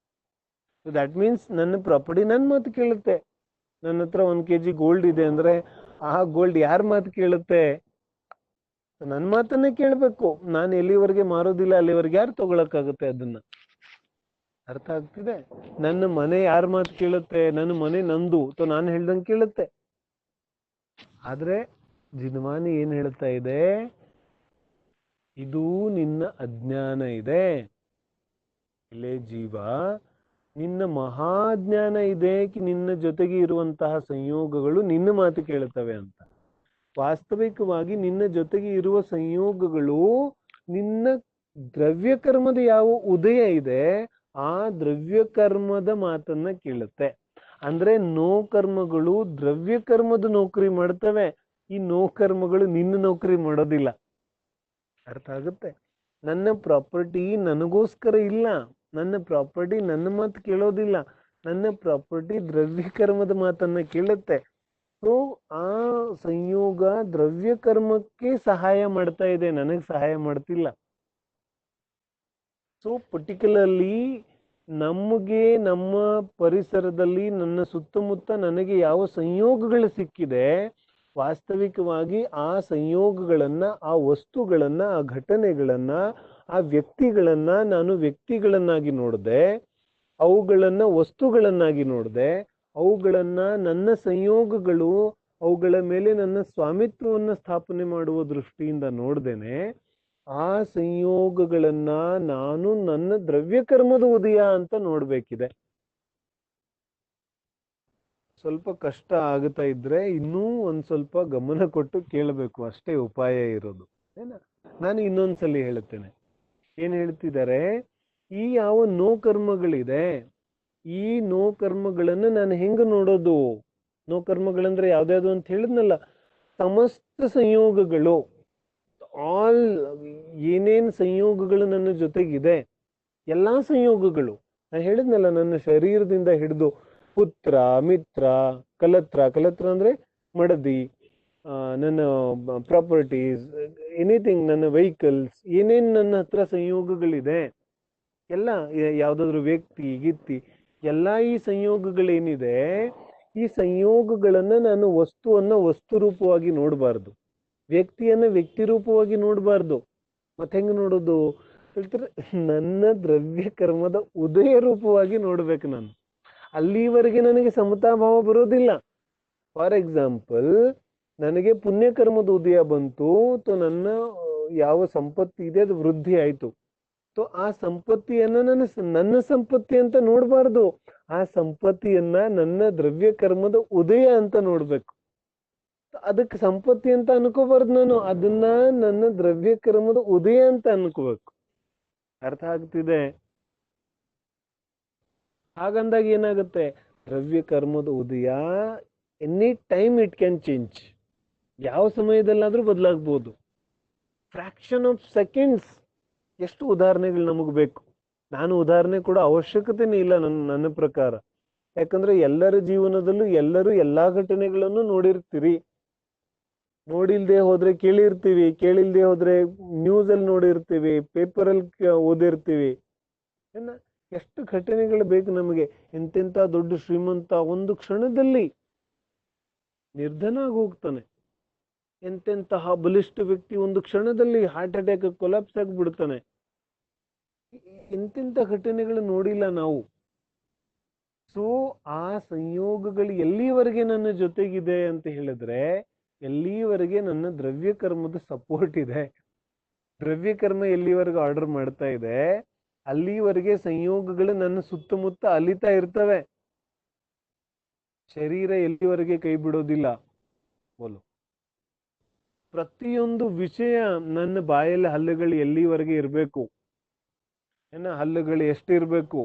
A: ದಟ್ ಮೀನ್ಸ್ ನನ್ನ ಪ್ರಾಪರ್ಟಿ ನನ್ನ ಮಾತು ಕೇಳುತ್ತೆ. ನನ್ನ ಹತ್ರ 1 kg ಗೋಲ್ಡ್ ಇದೆ ಅಂದ್ರೆ ಆ ಗೋಲ್ಡ್ ಯಾರ ಮಾತು ಕೇಳುತ್ತೆ? ನನ್ನ ಮಾತನ್ನೇ ಕೇಳ್ಬೇಕು. ನಾನು ಎಲ್ಲಿವರೆಗೆ ಮಾರೋದಿಲ್ಲ ಅಲ್ಲಿವರೆಗೆ ಯಾರು ತಗೊಳಕ್ಕಾಗುತ್ತೆ ಅದನ್ನ? ಅರ್ಥ ಆಗ್ತಿದೆ? ನನ್ನ ಮನೆ ಯಾರ ಮಾತು ಕೇಳುತ್ತೆ? ನನ್ನ ಮನೆ ನಂದು, ನಾನು ಹೇಳ್ದಂಗೆ ಕೇಳುತ್ತೆ. ಆದ್ರೆ ಜಿನವಾನಿ ಏನ್ ಹೇಳ್ತಾ ಇದೆ? ಇದು ನಿನ್ನ ಅಜ್ಞಾನ ಇದೆ, ಇಲ್ಲೇ ಜೀವ, ನಿನ್ನ ಮಹಾಜ್ಞಾನ ಇದೆ, ನಿನ್ನ ಜೊತೆಗೆ ಇರುವಂತಹ ಸಂಯೋಗಗಳು ನಿನ್ನ ಮಾತು ಕೇಳುತ್ತವೆ ಅಂತ. ವಾಸ್ತವಿಕವಾಗಿ ನಿನ್ನ ಜೊತೆಗೆ ಇರುವ ಸಂಯೋಗಗಳು ನಿನ್ನ ದ್ರವ್ಯ ಕರ್ಮದ ಯಾವ ಉದಯ ಇದೆ, ಆ ದ್ರವ್ಯ ಕರ್ಮದ ಮಾತನ್ನ ಕೇಳುತ್ತೆ. ಅಂದ್ರೆ ನೋ ಕರ್ಮಗಳು ದ್ರವ್ಯ ಕರ್ಮದ ನೌಕರಿ ಮಾಡ್ತವೆ, ಈ ನೋ ಕರ್ಮಗಳು ನಿನ್ನ ನೌಕರಿ ಮಾಡೋದಿಲ್ಲ. ಅರ್ಥ ಆಗುತ್ತೆ? ನನ್ನ ಪ್ರಾಪರ್ಟಿ ನನಗೋಸ್ಕರ ಇಲ್ಲ, ನನ್ನ ಪ್ರಾಪರ್ಟಿ ನನ್ನ ಮಾತು ಕೇಳೋದಿಲ್ಲ, ನನ್ನ ಪ್ರಾಪರ್ಟಿ ದ್ರವ್ಯ ಕರ್ಮದ ಮಾತನ್ನ ಕೇಳುತ್ತೆ. ಸೊ ಆ ಸಂಯೋಗ ದ್ರವ್ಯ ಕರ್ಮಕ್ಕೆ ಸಹಾಯ ಮಾಡ್ತಾ ಇದೆ, ನನಗೆ ಸಹಾಯ ಮಾಡ್ತಿಲ್ಲ. ಸೊ ಪರ್ಟಿಕ್ಯುಲರ್ಲಿ ನಮಗೆ ನಮ್ಮ ಪರಿಸರದಲ್ಲಿ ನನ್ನ ಸುತ್ತಮುತ್ತ ನನಗೆ ಯಾವ ಸಂಯೋಗಗಳು ಸಿಕ್ಕಿದೆ, ವಾಸ್ತವಿಕವಾಗಿ ಆ ಸಂಯೋಗಗಳನ್ನ, ಆ ವಸ್ತುಗಳನ್ನ, ಆ ಘಟನೆಗಳನ್ನ, ಆ ವ್ಯಕ್ತಿಗಳನ್ನ ನಾನು ವ್ಯಕ್ತಿಗಳನ್ನಾಗಿ ನೋಡಿದೆ, ಅವುಗಳನ್ನ ವಸ್ತುಗಳನ್ನಾಗಿ ನೋಡಿದೆ, ಅವುಗಳನ್ನ ನನ್ನ ಸಂಯೋಗಗಳು, ಅವುಗಳ ಮೇಲೆ ನನ್ನ ಸ್ವಾಮಿತ್ವವನ್ನು ಸ್ಥಾಪನೆ ಮಾಡುವ ದೃಷ್ಟಿಯಿಂದ ನೋಡ್ದೇನೆ ಆ ಸಂಯೋಗಗಳನ್ನ ನಾನು ನನ್ನ ದ್ರವ್ಯ ಕರ್ಮದ ಉದಯ ಅಂತ ನೋಡ್ಬೇಕಿದೆ. ಸ್ವಲ್ಪ ಕಷ್ಟ ಆಗುತ್ತಾ ಇದ್ರೆ ಇನ್ನೂ ಒಂದ್ ಸ್ವಲ್ಪ ಗಮನ ಕೊಟ್ಟು ಕೇಳಬೇಕು, ಅಷ್ಟೇ ಉಪಾಯ ಇರೋದು. ಏನ ನಾನು ಇನ್ನೊಂದ್ಸಲಿ ಹೇಳುತ್ತೇನೆ. ಏನ್ ಹೇಳ್ತಿದ್ದಾರೆ, ಈ ಯಾವ ನೋ ಕರ್ಮಗಳಿದೆ, ಈ ನೋ ಕರ್ಮಗಳನ್ನು ನಾನು ಹೆಂಗ ನೋಡೋದು? ನೋ ಕರ್ಮಗಳಂದ್ರೆ ಯಾವ್ದ್ಯಾವ್ದು ಅಂತ ಹೇಳಿದ್ನಲ್ಲ, ಸಮಸ್ತ ಸಂಯೋಗಗಳು, ಆಲ್ ಏನೇನ್ ಸಂಯೋಗಗಳು ನನ್ನ ಜೊತೆಗಿದೆ, ಎಲ್ಲಾ ಸಂಯೋಗಗಳು. ನಾನು ಹೇಳಿದ್ನಲ್ಲ, ನನ್ನ ಶರೀರದಿಂದ ಹಿಡಿದು ಪುತ್ರ, ಮಿತ್ರ, ಕಲತ್ರ ಅಂದ್ರೆ ಮಡದಿ, ನನ್ನ ಪ್ರಾಪರ್ಟೀಸ್, ಎನಿಥಿಂಗ್, ನನ್ನ ವೆಹಿಕಲ್ಸ್, ಏನೇನ್ ನನ್ನ ಹತ್ರ ಸಂಯೋಗಗಳಿದೆ ಎಲ್ಲ, ಯಾವ್ದಾದ್ರು ವ್ಯಕ್ತಿ ಗಿತ್ತಿ, ಎಲ್ಲಾ ಈ ಸಂಯೋಗಗಳೇನಿದೆ, ಈ ಸಂಯೋಗಗಳನ್ನ ನಾನು ವಸ್ತುವನ್ನ ವಸ್ತು ರೂಪವಾಗಿ ನೋಡಬಾರ್ದು, ವ್ಯಕ್ತಿಯನ್ನ ವ್ಯಕ್ತಿ ರೂಪವಾಗಿ ನೋಡಬಾರ್ದು. ಮತ್ತೆ ಹೆಂಗ ನೋಡೋದು ಹೇಳ್ತಾರೆ, ನನ್ನ ದ್ರವ್ಯ ಕರ್ಮದ ಉದಯ ರೂಪವಾಗಿ ನೋಡ್ಬೇಕು ನಾನು. ಅಲ್ಲಿವರೆಗೆ ನನಗೆ ಸಮತಾಭಾವ ಬರೋದಿಲ್ಲ. ಫಾರ್ ಎಕ್ಸಾಂಪಲ್, ನನಗೆ ಪುಣ್ಯಕರ್ಮದ ಉದಯ ಬಂತು, ನನ್ನ ಯಾವ ಸಂಪತ್ತಿ ಇದೆ ಅದು ವೃದ್ಧಿ ಆಯ್ತು. ಆ ಸಂಪತ್ತಿಯನ್ನ ನನ್ನ ಸಂಪತ್ತಿ ಅಂತ ನೋಡಬಾರ್ದು, ಆ ಸಂಪತ್ತಿಯನ್ನ ನನ್ನ ದ್ರವ್ಯ ಕರ್ಮದ ಉದಯ ಅಂತ ನೋಡ್ಬೇಕು. ಅದಕ್ಕೆ ಸಂಪತ್ತಿ ಅಂತ ಅನ್ಕೋಬಾರ್ದು ನಾನು, ಅದನ್ನ ನನ್ನ ದ್ರವ್ಯ ಕರ್ಮದ ಉದಯ ಅಂತ ಅನ್ಕೋಬೇಕು. ಅರ್ಥ ಆಗ್ತಿದೆ? ಹಾಗಂದಾಗ ಏನಾಗುತ್ತೆ, ದ್ರವ್ಯ ಕರ್ಮದ ಉದಯ any time it can change, ಯಾವ ಸಮಯದಲ್ಲಾದ್ರೂ ಬದಲಾಗ್ಬೋದು. Fraction of seconds. ಎಷ್ಟು ಉದಾಹರಣೆಗಳು ನಮಗ್ ಬೇಕು. ನಾನು ಉದಾಹರಣೆ ಕೂಡ ಅವಶ್ಯಕತೆನೇ ಇಲ್ಲ ನನ್ನ ಪ್ರಕಾರ. ಯಾಕಂದ್ರೆ ಎಲ್ಲರ ಜೀವನದಲ್ಲೂ ಎಲ್ಲರೂ ಎಲ್ಲಾ ಘಟನೆಗಳನ್ನು ನೋಡಿರ್ತೀರಿ. ನೋಡಿಲ್ದೆ ಹೋದ್ರೆ ಕೇಳಿರ್ತೀವಿ, ಕೇಳಿಲ್ದೆ ಹೋದ್ರೆ ನ್ಯೂಸ್ ಅಲ್ಲಿ ನೋಡಿರ್ತೀವಿ, ಪೇಪರ್ ಅಲ್ಲಿ ಓದಿರ್ತೀವಿ. ಎಷ್ಟು ಘಟನೆಗಳು ಬೇಕು ನಮಗೆ. ಎಂತೆಂತ ದೊಡ್ಡ ಶ್ರೀಮಂತ ಒಂದು ಕ್ಷಣದಲ್ಲಿ ನಿರ್ಧನ ಆಗಿ ಹೋಗ್ತಾನೆ. ಎಂತೆಂತಹ ಬಲಿಷ್ಠ ವ್ಯಕ್ತಿ ಒಂದು ಕ್ಷಣದಲ್ಲಿ ಹಾರ್ಟ್ ಅಟ್ಯಾಕ್ ಕೊಲಾಪ್ಸ್ ಆಗಿಬಿಡ್ತಾನೆ. ಎಂತೆಂತ ಘಟನೆಗಳು ನೋಡಿಲ್ಲ ನಾವು. ಸೊ ಆ ಸಂಯೋಗಗಳು ಎಲ್ಲಿವರೆಗೆ ನನ್ನ ಜೊತೆಗಿದೆ ಅಂತ ಹೇಳಿದ್ರೆ, ಎಲ್ಲಿವರೆಗೆ ನನ್ನ ದ್ರವ್ಯ ಕರ್ಮದ ಸಪೋರ್ಟ್ ಇದೆ, ದ್ರವ್ಯ ಕರ್ಮ ಎಲ್ಲಿವರೆಗೆ ಆರ್ಡರ್ ಮಾಡ್ತಾ ಇದೆ, ಅಲ್ಲಿವರೆಗೆ ಸಂಯೋಗಗಳು ನನ್ನ ಸುತ್ತಮುತ್ತ ಅಲಿತಾ ಇರ್ತವೆ. ಶರೀರ ಎಲ್ಲಿವರೆಗೆ ಕೈ ಬಿಡೋದಿಲ್ಲ. ಬೋಲು. ಪ್ರತಿಯೊಂದು ವಿಷಯ, ನನ್ನ ಬಾಯಲ್ಲಿ ಹಲ್ಲುಗಳು ಎಲ್ಲಿವರೆಗೆ ಇರಬೇಕು, ಹಲ್ಲುಗಳು ಎಷ್ಟು ಇರ್ಬೇಕು,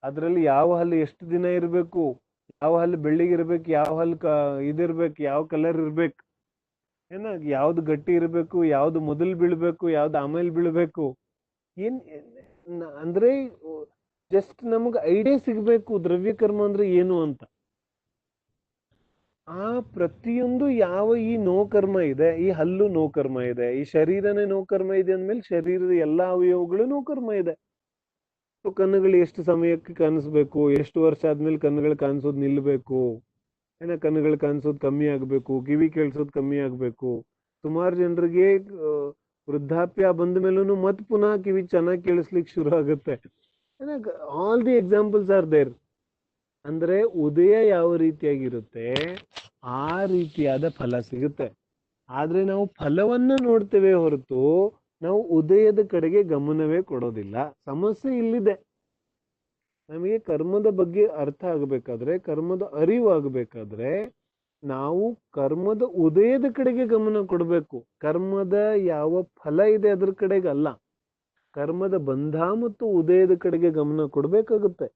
A: ಅದ್ರಲ್ಲಿ ಯಾವ ಹಲ್ಲು ಎಷ್ಟು ದಿನ ಇರ್ಬೇಕು, ಯಾವ ಹಲ್ಲು ಬೆಳ್ಳಿಗಿರ್ಬೇಕು, ಯಾವ ಹಲ್ಲು ಇದಿರ್ಬೇಕು, ಯಾವ ಕಲರ್ ಇರ್ಬೇಕು, ಯಾವ್ದು ಗಟ್ಟಿ ಇರ್ಬೇಕು, ಯಾವ್ದು ಮೊದಲು ಬೀಳ್ಬೇಕು, ಯಾವ್ದು ಆಮೇಲೆ ಬೀಳ್ಬೇಕು. ಅಂದ್ರೆ ಜಸ್ಟ್ ನಮಗ್ ಐಡಿಯಾ ಸಿಗ್ಬೇಕು ದ್ರವ್ಯ ಕರ್ಮ ಅಂದ್ರೆ ಏನು ಅಂತ. ಆ ಪ್ರತಿಯೊಂದು ಯಾವ ಈ ನೋಕರ್ಮ ಇದೆ, ಈ ಹಲ್ಲು ನೋಕರ್ಮ ಇದೆ, ಈ ಶರೀರನೇ ನೋಕರ್ಮ ಇದೆ ಅಂದ್ಮೇಲೆ ಶರೀರದ ಎಲ್ಲಾ ಅವಯವಗಳು ನೋಕರ್ಮ ಇದೆ. ಕಣ್ಣುಗಳು ಎಷ್ಟು ಸಮಯಕ್ಕೆ ಕಾಣಿಸ್ಬೇಕು, ಎಷ್ಟು ವರ್ಷ ಆದ್ಮೇಲೆ ಕಣ್ಣುಗಳು ಕಾಣಿಸೋದು ನಿಲ್ಬೇಕು, ಕಣ್ಣುಗಳು ಕಾಣಿಸೋದು ಕಮ್ಮಿ ಆಗ್ಬೇಕು, ಕಿವಿ ಕೇಳಿಸೋದು ಕಮ್ಮಿ ಆಗ್ಬೇಕು. ಸುಮಾರು ಜನರಿಗೆ ವೃದ್ಧಾಪ್ಯ ಬಂದ ಮೇಲೂ ಮತ್ ಪುನಃ ಕಿವಿ ಚೆನ್ನಾಗಿ ಕೇಳಿಸ್ಲಿಕ್ಕೆ ಶುರು ಆಗುತ್ತೆ. All the examples are there. ಅಂದ್ರೆ ಉದಯ ಯಾವ ರೀತಿಯಾಗಿರುತ್ತೆ ಆ ರೀತಿಯಾದ ಫಲ ಸಿಗುತ್ತೆ. ಆದ್ರೆ ನಾವು ಫಲವನ್ನ ನೋಡ್ತೇವೆ ಹೊರತು ನಾವು ಉದಯದ ಕಡೆಗೆ ಗಮನವೇ ಕೊಡೋದಿಲ್ಲ. ಸಮಸ್ಯೆ ಇಲ್ಲಿದೆ. ನಮಗೆ ಕರ್ಮದ ಬಗ್ಗೆ ಅರ್ಥ ಆಗಬೇಕಾದ್ರೆ, ಕರ್ಮದ ಅರಿವು ಆಗಬೇಕಾದ್ರೆ ನಾವು ಕರ್ಮದ ಉದಯದ ಕಡೆಗೆ ಗಮನ ಕೊಡಬೇಕು. ಕರ್ಮದ ಯಾವ ಫಲ ಇದೆ ಅದ್ರ ಕಡೆಗೆ ಅಲ್ಲ, ಕರ್ಮದ ಬಂಧ ಮತ್ತು ಉದಯದ ಕಡೆಗೆ ಗಮನ ಕೊಡ್ಬೇಕಾಗುತ್ತೆ.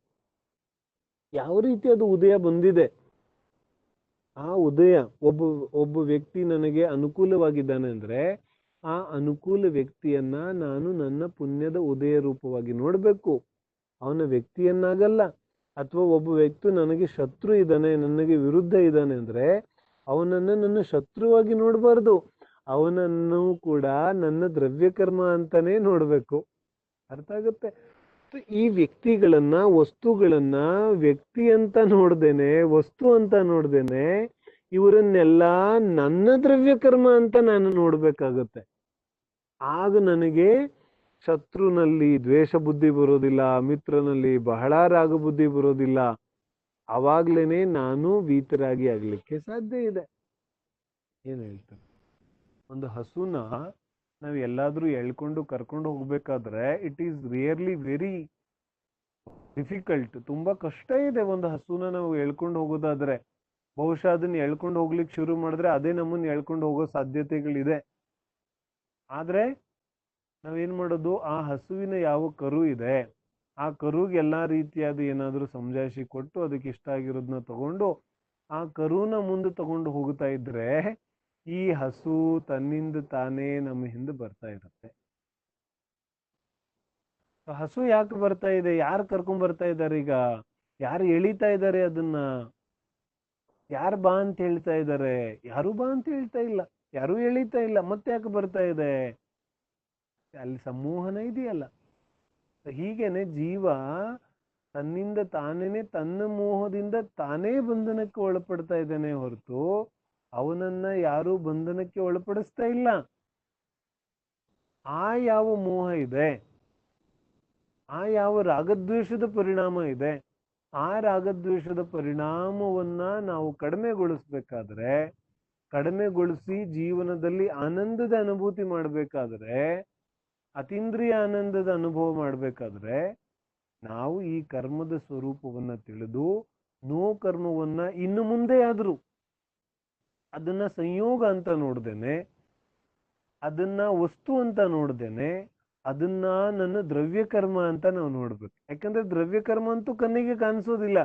A: ಯಾವ ರೀತಿ ಅದು ಉದಯ ಬಂದಿದೆ, ಆ ಉದಯ ಒಬ್ಬ ವ್ಯಕ್ತಿ ನನಗೆ ಅನುಕೂಲವಾಗಿದ್ದಾನೆ ಅಂದ್ರೆ ಆ ಅನುಕೂಲ ವ್ಯಕ್ತಿಯನ್ನ ನಾನು ನನ್ನ ಪುಣ್ಯದ ಉದಯ ರೂಪವಾಗಿ ನೋಡ್ಬೇಕು, ಅವನ ವ್ಯಕ್ತಿಯನ್ನಾಗಲ್ಲ. ಅಥವಾ ಒಬ್ಬ ವ್ಯಕ್ತಿ ನನಗೆ ಶತ್ರು ಇದ್ದಾನೆ, ನನಗೆ ವಿರುದ್ಧ ಇದ್ದಾನೆ ಅಂದ್ರೆ ಅವನನ್ನ ನನ್ನ ಶತ್ರುವಾಗಿ ನೋಡಬಾರ್ದು, ಅವನನ್ನು ಕೂಡ ನನ್ನ ದ್ರವ್ಯ ಕರ್ಮ ಅಂತಾನೆ ನೋಡ್ಬೇಕು. ಅರ್ಥ ಆಗುತ್ತೆ. ಈ ವ್ಯಕ್ತಿಗಳನ್ನ, ವಸ್ತುಗಳನ್ನ ವ್ಯಕ್ತಿ ಅಂತ ನೋಡ್ದೇನೆ, ವಸ್ತು ಅಂತ ನೋಡ್ದೇನೆ, ಇವರನ್ನೆಲ್ಲ ನನ್ನ ದ್ರವ್ಯ ಕರ್ಮ ಅಂತ ನಾನು ನೋಡ್ಬೇಕಾಗತ್ತೆ. ಆಗ ನನಗೆ ಶತ್ರುನಲ್ಲಿ ದ್ವೇಷ ಬುದ್ಧಿ ಬರೋದಿಲ್ಲ, ಮಿತ್ರನಲ್ಲಿ ಬಹಳ ರಾಗ ಬುದ್ಧಿ ಬರೋದಿಲ್ಲ. ಅವಾಗ್ಲೇನೆ ನಾನು ವೀತರಾಗಿ ಆಗ್ಲಿಕ್ಕೆ ಸಾಧ್ಯ ಇದೆ. ಏನ್ ಹೇಳ್ತಾರೆ, ಒಂದು ಹಸುನ ನಾವು ಎಲ್ಲಾದ್ರೂ ಎಳ್ಕೊಂಡು ಕರ್ಕೊಂಡು ಹೋಗ್ಬೇಕಾದ್ರೆ it is really very difficult. ತುಂಬಾ ಕಷ್ಟ ಇದೆ ಒಂದು ಹಸುನ ನಾವು ಎಳ್ಕೊಂಡು ಹೋಗೋದಾದ್ರೆ. ಬಹುಶಃ ಅದನ್ನ ಎಳ್ಕೊಂಡು ಹೋಗ್ಲಿಕ್ಕೆ ಶುರು ಮಾಡಿದ್ರೆ ಅದೇ ನಮ್ಮನ್ನ ಎಳ್ಕೊಂಡು ಹೋಗೋ ಸಾಧ್ಯತೆಗಳಿದೆ. ಆದ್ರೆ ನಾವೇನ್ ಮಾಡೋದು, ಆ ಹಸುವಿನ ಯಾವ ಕರು ಇದೆ ಆ ಕರುಗೆ ಎಲ್ಲಾ ರೀತಿಯಾದ ಏನಾದ್ರೂ ಸಮಜಾಯಿಷಿ ಕೊಟ್ಟು ಅದಕ್ಕೆ ಇಷ್ಟ ಆಗಿರೋದನ್ನ ತಗೊಂಡು ಆ ಕರುನ ಮುಂದೆ ತಗೊಂಡು ಹೋಗ್ತಾ ಇದ್ರೆ ಈ ಹಸು ತನ್ನಿಂದ ತಾನೇ ನಮ್ಮ ಹಿಂದೆ ಬರ್ತಾ ಇರುತ್ತೆ. ಹಸು ಯಾಕೆ ಬರ್ತಾ ಇದೆ, ಯಾರು ಕರ್ಕೊಂಡ್ ಬರ್ತಾ ಇದ್ದಾರೆ, ಈಗ ಯಾರು ಎಳಿತಾ ಇದ್ದಾರೆ ಅದನ್ನ, ಯಾರು ಬಾ ಅಂತ ಹೇಳ್ತಾ ಇದ್ದಾರೆ? ಯಾರು ಬಾ ಅಂತ ಹೇಳ್ತಾ ಇಲ್ಲ, ಯಾರು ಎಳಿತಾ ಇಲ್ಲ, ಮತ್ತೆ ಯಾಕೆ ಬರ್ತಾ ಇದೆ? ಅಲ್ಲಿ ಸಂಮೋಹನ ಇದೆಯಲ್ಲ. ಹೀಗೇನೆ ಜೀವ ತನ್ನಿಂದ ತಾನೇನೆ, ತನ್ನ ಮೋಹದಿಂದ ತಾನೇ ಬಂಧನಕ್ಕೆ ಒಳಪಡ್ತಾ ಇದ್ದಾನೆ ಹೊರತು ಅವನನ್ನ ಯಾರು ಬಂಧನಕ್ಕೆ ಒಳಪಡಿಸ್ತಾ ಇಲ್ಲ. ಆ ಯಾವ ಮೋಹ ಇದೆ, ಆ ಯಾವ ರಾಗದ್ವೇಷದ ಪರಿಣಾಮ ಇದೆ, ಆ ರಾಗದ್ವೇಷದ ಪರಿಣಾಮವನ್ನ ನಾವು ಕಡಿಮೆಗೊಳಿಸ್ಬೇಕಾದ್ರೆ, ಕಡಿಮೆಗೊಳಿಸಿ ಜೀವನದಲ್ಲಿ ಆನಂದದ ಅನುಭೂತಿ ಮಾಡ್ಬೇಕಾದ್ರೆ, ಅತೀಂದ್ರಿಯ ಆನಂದದ ಅನುಭವ ಮಾಡ್ಬೇಕಾದ್ರೆ ನಾವು ಈ ಕರ್ಮದ ಸ್ವರೂಪವನ್ನ ತಿಳಿದು ನೋ ಕರ್ಮವನ್ನ ಇನ್ನು ಮುಂದೆ ಆದ್ರೂ ಅದನ್ನ ಸಂಯೋಗ ಅಂತ ನೋಡ್ದೇನೆ, ಅದನ್ನ ವಸ್ತು ಅಂತ ನೋಡ್ದೇನೆ, ಅದನ್ನ ನನ್ನ ದ್ರವ್ಯ ಕರ್ಮ ಅಂತ ನಾವು ನೋಡ್ಬೇಕು. ಯಾಕಂದ್ರೆ ದ್ರವ್ಯ ಕರ್ಮ ಅಂತೂ ಕಣ್ಣಿಗೆ ಕಾಣಿಸೋದಿಲ್ಲ.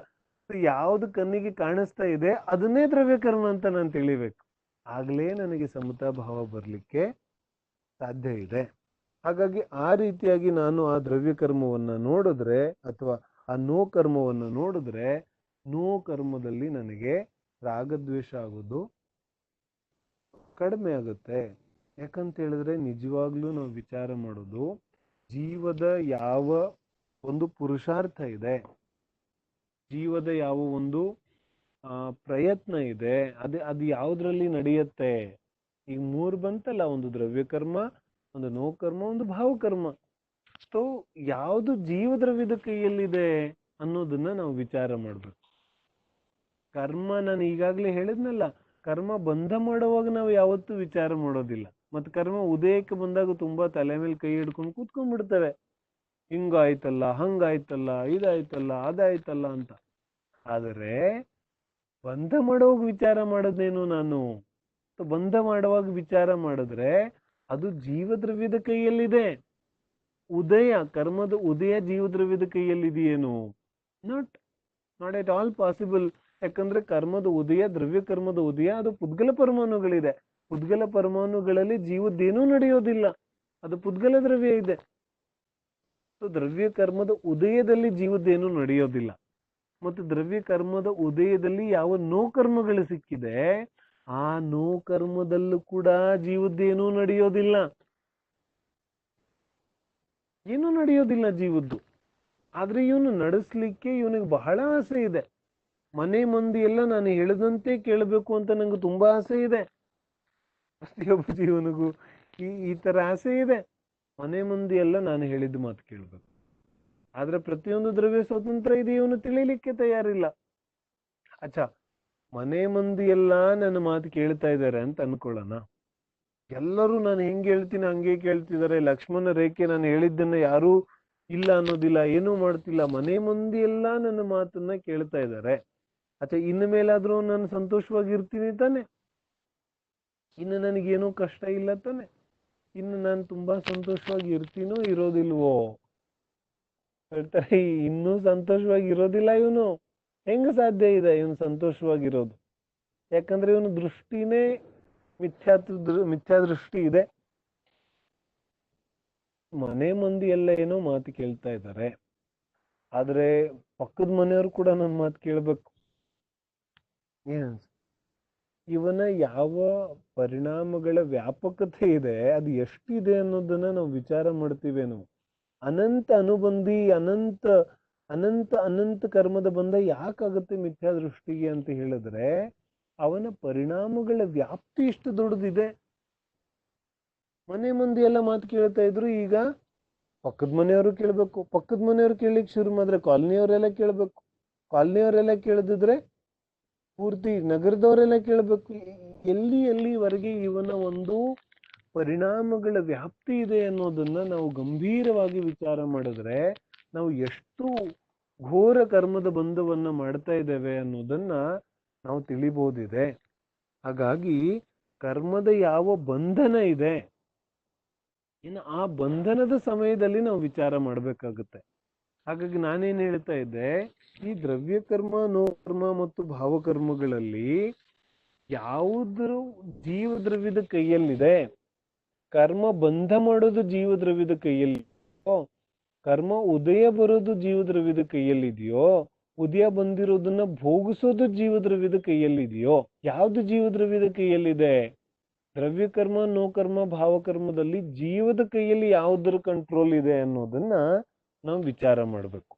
A: ಯಾವ್ದು ಕಣ್ಣಿಗೆ ಕಾಣಿಸ್ತಾ ಇದೆ ಅದನ್ನೇ ದ್ರವ್ಯ ಕರ್ಮ ಅಂತ ನಾನು ತಿಳಿಬೇಕು. ಆಗ್ಲೇ ನನಗೆ ಸಮತಾ ಭಾವ ಬರ್ಲಿಕ್ಕೆ ಸಾಧ್ಯ ಇದೆ. ಹಾಗಾಗಿ ಆ ರೀತಿಯಾಗಿ ನಾನು ಆ ದ್ರವ್ಯ ಕರ್ಮವನ್ನ ನೋಡಿದ್ರೆ ಅಥವಾ ಆ ನೋ ಕರ್ಮವನ್ನ ನೋಡಿದ್ರೆ, ನೋ ಕರ್ಮದಲ್ಲಿ ನನಗೆ ರಾಗದ್ವೇಷ ಆಗೋದು ಕಡಿಮೆ ಆಗುತ್ತೆ. ಯಾಕಂತ ಹೇಳಿದ್ರೆ ನಿಜವಾಗ್ಲೂ ನಾವು ವಿಚಾರ ಮಾಡೋದು, ಜೀವದ ಯಾವ ಒಂದು ಪುರುಷಾರ್ಥ ಇದೆ, ಜೀವದ ಯಾವ ಒಂದು ಪ್ರಯತ್ನ ಇದೆ, ಅದು ಯಾವ್ದ್ರಲ್ಲಿ ನಡೆಯುತ್ತೆ. ಈಗ 3 ಬಂತಲ್ಲ, ಒಂದು ದ್ರವ್ಯ ಕರ್ಮ, ಒಂದು ನೋ ಕರ್ಮ, ಒಂದು ಭಾವಕರ್ಮ. ಸೊ ಯಾವುದು ಜೀವ ದ್ರವ್ಯದ ಕೈಯಲ್ಲಿದೆ ಅನ್ನೋದನ್ನ ನಾವು ವಿಚಾರ ಮಾಡ್ಬೇಕು. ಕರ್ಮ ನಾನು ಈಗಾಗ್ಲೇ ಹೇಳಿದ್ನಲ್ಲ, ಕರ್ಮ ಬಂಧ ಮಾಡುವಾಗ ನಾವು ಯಾವತ್ತೂ ವಿಚಾರ ಮಾಡೋದಿಲ್ಲ. ಮತ್ತೆ ಕರ್ಮ ಉದಯಕ್ಕೆ ಬಂದಾಗ ತುಂಬಾ ತಲೆ ಮೇಲೆ ಕೈ ಹಿಡ್ಕೊಂಡು ಕೂತ್ಕೊಂಡ್ಬಿಡ್ತೇವೆ. ಹಿಂಗಾಯ್ತಲ್ಲ, ಹಂಗಾಯ್ತಲ್ಲ, ಇದಾಯ್ತಲ್ಲ, ಅದಾಯ್ತಲ್ಲ ಅಂತ. ಆದರೆ ಬಂಧ ಮಾಡುವಾಗ ವಿಚಾರ ಮಾಡೋದೇನು ನಾನು? ಬಂಧ ಮಾಡುವಾಗ ವಿಚಾರ ಮಾಡಿದ್ರೆ ಅದು ಜೀವದ್ರವ್ಯದ ಕೈಯಲ್ಲಿದೆ. ಉದಯ, ಕರ್ಮದ ಉದಯ ಜೀವದ್ರವ್ಯದ ಕೈಯಲ್ಲಿದೆಯೇನು? Not at all possible. ಯಾಕಂದ್ರೆ ಕರ್ಮದ ಉದಯ, ದ್ರವ್ಯ ಕರ್ಮದ ಉದಯ ಅದು ಪುದ್ಗಲ ಪರಮಾಣುಗಳಿದೆ. ಪುದ್ಗಲ ಪರಮಾಣುಗಳಲ್ಲಿ ಜೀವದ್ದೇನೂ ನಡೆಯೋದಿಲ್ಲ, ಅದು ಪುದ್ಗಲ ದ್ರವ್ಯ ಇದೆ. ದ್ರವ್ಯ ಕರ್ಮದ ಉದಯದಲ್ಲಿ ಜೀವದ್ದೇನೂ ನಡೆಯೋದಿಲ್ಲ. ಮತ್ತು ದ್ರವ್ಯ ಕರ್ಮದ ಉದಯದಲ್ಲಿ ಯಾವ ನೋ ಕರ್ಮಗಳು ಸಿಕ್ಕಿದೆ, ಆ ನೋ ಕರ್ಮದಲ್ಲೂ ಕೂಡ ಜೀವದ್ದೇನೂ ನಡೆಯೋದಿಲ್ಲ, ಏನೂ ನಡೆಯೋದಿಲ್ಲ ಜೀವದ್ದು. ಆದ್ರೆ ಇವನು ನಡೆಸ್ಲಿಕ್ಕೆ ಇವನಿಗೆ ಬಹಳ ಆಸೆ ಇದೆ. ಮನೆ ಮಂದಿ ಎಲ್ಲ ನಾನು ಹೇಳಿದಂತೆ ಕೇಳಬೇಕು ಅಂತ ನಂಗೆ ತುಂಬಾ ಆಸೆ ಇದೆ. ಪ್ರತಿಯೊಬ್ಬ ಜೀವನಿಗೂ ಈ ತರ ಆಸೆ ಇದೆ. ಮನೆ ಮಂದಿ ಎಲ್ಲ ನಾನು ಹೇಳಿದ ಮಾತು ಕೇಳ್ಬೇಕು. ಆದ್ರೆ ಪ್ರತಿಯೊಂದು ದ್ರವ್ಯ ಸ್ವತಂತ್ರ ಇದೆ, ಇವನು ತಿಳಿಲಿಕ್ಕೆ ತಯಾರಿಲ್ಲ. ಅಚ್ಚಾ, ಮನೆ ಮಂದಿ ಎಲ್ಲ ನನ್ನ ಮಾತು ಕೇಳ್ತಾ ಇದ್ದಾರೆ ಅಂತ ಅನ್ಕೊಳ್ಳೋಣ. ಎಲ್ಲರೂ ನಾನು ಹೆಂಗ್ ಹೇಳ್ತೀನಿ ಹಂಗೆ ಕೇಳ್ತಿದ್ದಾರೆ. ಲಕ್ಷ್ಮಣ ರೇಖೆ ನಾನು ಹೇಳಿದ್ದನ್ನ ಯಾರೂ ಇಲ್ಲ ಅನ್ನೋದಿಲ್ಲ, ಏನೂ ಮಾಡ್ತಿಲ್ಲ. ಮನೆ ಮಂದಿ ಎಲ್ಲ ನನ್ನ ಮಾತನ್ನ ಕೇಳ್ತಾ ಇದ್ದಾರೆ. ಅಚ್ಚಾ, ಇನ್ನು ಮೇಲಾದ್ರೂ ನಾನು ಸಂತೋಷವಾಗಿರ್ತೀನಿ ತಾನೆ? ಇನ್ನು ನನಗೇನೂ ಕಷ್ಟ ಇಲ್ಲ ತಾನೆ? ಇನ್ನು ನಾನು ತುಂಬಾ ಸಂತೋಷವಾಗಿ ಇರ್ತೀನೋ ಇರೋದಿಲ್ವೋ ಹೇಳ್ತಾರೆ. ಇನ್ನೂ ಸಂತೋಷವಾಗಿ ಇರೋದಿಲ್ಲ ಇವನು. ಹೆಂಗ ಸಾಧ್ಯ ಇದೆ ಇವನು ಸಂತೋಷವಾಗಿರೋದು? ಯಾಕಂದ್ರೆ ಇವನು ದೃಷ್ಟಿನೇ ಮಿಥ್ಯಾ ದೃಷ್ಟಿ ಇದೆ. ಮನೆ ಮಂದಿ ಎಲ್ಲ ಏನೋ ಮಾತು ಕೇಳ್ತಾ ಇದ್ದಾರೆ, ಆದ್ರೆ ಪಕ್ಕದ ಮನೆಯವರು ಕೂಡ ನನ್ನ ಮಾತು ಕೇಳ್ಬೇಕು. ಇವನ ಯಾವ ಪರಿಣಾಮಗಳ ವ್ಯಾಪಕತೆ ಇದೆ, ಅದು ಎಷ್ಟಿದೆ ಅನ್ನೋದನ್ನ ನಾವು ವಿಚಾರ ಮಾಡ್ತೀವೇನು? ಅನಂತ ಅನುಬಂಧಿ ಅನಂತ ಅನಂತ ಅನಂತ ಕರ್ಮದ ಬಂಧ ಯಾಕಾಗುತ್ತೆ ಮಿಥ್ಯಾ ದೃಷ್ಟಿಗೆ ಅಂತ ಹೇಳಿದ್ರೆ ಅವನ ಪರಿಣಾಮಗಳ ವ್ಯಾಪ್ತಿ ಇಷ್ಟು ದೊಡ್ಡದಿದೆ. ಮನೆ ಮಂದಿ ಎಲ್ಲ ಮಾತು ಕೇಳ್ತಾ ಇದ್ರು, ಈಗ ಪಕ್ಕದ ಮನೆಯವರು ಕೇಳ್ಬೇಕು, ಪಕ್ಕದ ಮನೆಯವ್ರು ಕೇಳಲಿಕ್ಕೆ ಶುರು ಮಾಡಿದ್ರೆ ಕಾಲನಿಯವರೆಲ್ಲ ಕೇಳ್ಬೇಕು, ಕಾಲನಿಯವರೆಲ್ಲ ಕೇಳದಿದ್ರೆ ಪೂರ್ತಿ ನಗರದವರೆಲ್ಲ ಕೇಳಬೇಕು. ಎಲ್ಲಿವರೆಗೆ ಇವನ ಒಂದು ಪರಿಣಾಮಗಳ ವ್ಯಾಪ್ತಿ ಇದೆ ಅನ್ನೋದನ್ನ ನಾವು ಗಂಭೀರವಾಗಿ ವಿಚಾರ ಮಾಡಿದ್ರೆ ನಾವು ಎಷ್ಟು ಘೋರ ಕರ್ಮದ ಬಂಧವನ್ನ ಮಾಡ್ತಾ ಇದ್ದೇವೆ ಅನ್ನೋದನ್ನ ನಾವು ತಿಳಿಬಹುದಿದೆ. ಹಾಗಾಗಿ ಕರ್ಮದ ಯಾವ ಬಂಧನ ಇದೆ, ಇನ್ನು ಆ ಬಂಧನದ ಸಮಯದಲ್ಲಿ ನಾವು ವಿಚಾರ ಮಾಡ್ಬೇಕಾಗುತ್ತೆ. ಹಾಗಾಗಿ ನಾನೇನ್ ಹೇಳ್ತಾ ಇದ್ದೆ, ಈ ದ್ರವ್ಯ ಕರ್ಮ, ನೋಕರ್ಮ ಮತ್ತು ಭಾವಕರ್ಮಗಳಲ್ಲಿ ಯಾವುದ್ರು ಜೀವದ್ರವ್ಯದ ಕೈಯಲ್ಲಿದೆ, ಕರ್ಮ ಬಂಧ ಮಾಡೋದು ಜೀವದ್ರವ್ಯದ ಕೈಯಲ್ಲಿ, ಕರ್ಮ ಉದಯ ಬರೋದು ಜೀವದ್ರವ್ಯದ ಕೈಯಲ್ಲಿದೆಯೋ, ಉದಯ ಬಂದಿರೋದನ್ನ ಭೋಗಿಸೋದು ಜೀವದ್ರವ್ಯದ ಕೈಯಲ್ಲಿದೆಯೋ, ಯಾವ್ದು ಜೀವದ್ರವ್ಯದ ಕೈಯಲ್ಲಿದೆ? ದ್ರವ್ಯಕರ್ಮ, ನೋಕರ್ಮ, ಭಾವಕರ್ಮದಲ್ಲಿ ಜೀವದ ಕೈಯಲ್ಲಿ ಯಾವುದರ ಕಂಟ್ರೋಲ್ ಇದೆ ಅನ್ನೋದನ್ನ ನಾವು ವಿಚಾರ ಮಾಡಬೇಕು.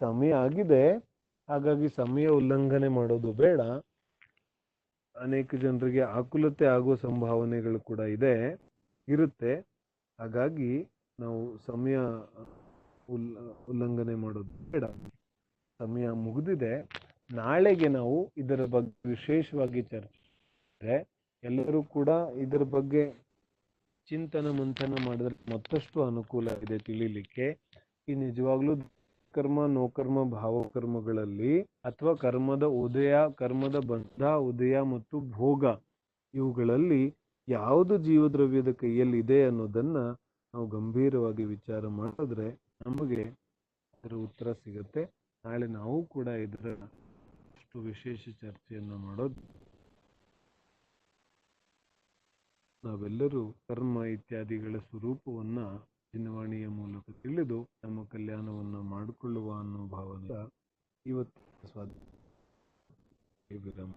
A: ಸಮಯ ಆಗಿದೆ, ಹಾಗಾಗಿ ಸಮಯ ಉಲ್ಲಂಘನೆ ಮಾಡೋದು ಬೇಡ. ಅನೇಕ ಜನರಿಗೆ ಆಕುಲತೆ ಆಗೋ ಸಂಭಾವನೆಗಳು ಕೂಡ ಇರುತ್ತೆ. ಹಾಗಾಗಿ ನಾವು ಸಮಯ ಉಲ್ಲಂಘನೆ ಮಾಡೋದು ಬೇಡ. ಸಮಯ ಮುಗಿದಿದೆ. ನಾಳೆಗೆ ನಾವು ಇದರ ಬಗ್ಗೆ ವಿಶೇಷವಾಗಿ ಚರ್ಚೆ, ಎಲ್ಲರೂ ಕೂಡ ಇದರ ಬಗ್ಗೆ ಚಿಂತನ ಮಂಥನ ಮಾಡಿದ್ರೆ ಮತ್ತಷ್ಟು ಅನುಕೂಲ ಇದೆ ತಿಳಿಲಿಕ್ಕೆ. ಈ ನಿಜವಾಗ್ಲೂ ಕರ್ಮ, ನೋಕರ್ಮ, ಭಾವಕರ್ಮಗಳಲ್ಲಿ ಅಥವಾ ಕರ್ಮದ ಉದಯ, ಕರ್ಮದ ಬಂಧ, ಉದಯ ಮತ್ತು ಭೋಗ, ಇವುಗಳಲ್ಲಿ ಯಾವುದು ಜೀವದ್ರವ್ಯದ ಕೈಯಲ್ಲಿ ಇದೆ ಅನ್ನೋದನ್ನ ನಾವು ಗಂಭೀರವಾಗಿ ವಿಚಾರ ಮಾಡಿದ್ರೆ ನಮಗೆ ಇದರ ಉತ್ತರ ಸಿಗುತ್ತೆ. ನಾಳೆ ನಾವು ಕೂಡ ಇದರ ಅಷ್ಟು ವಿಶೇಷ ಚರ್ಚೆಯನ್ನು ಮಾಡೋದು. ನಾವೆಲ್ಲರೂ ಕರ್ಮ ಇತ್ಯಾದಿಗಳ ಸ್ವರೂಪವನ್ನ ಚಿನ್ನವಾಣಿಯ ಮೂಲಕ ತಿಳಿದು ನಮ್ಮ ಕಲ್ಯಾಣವನ್ನ ಮಾಡಿಕೊಳ್ಳುವ ಅನ್ನೋ ಭಾವನೆ ಇವತ್ತು ವಿರಾಮ.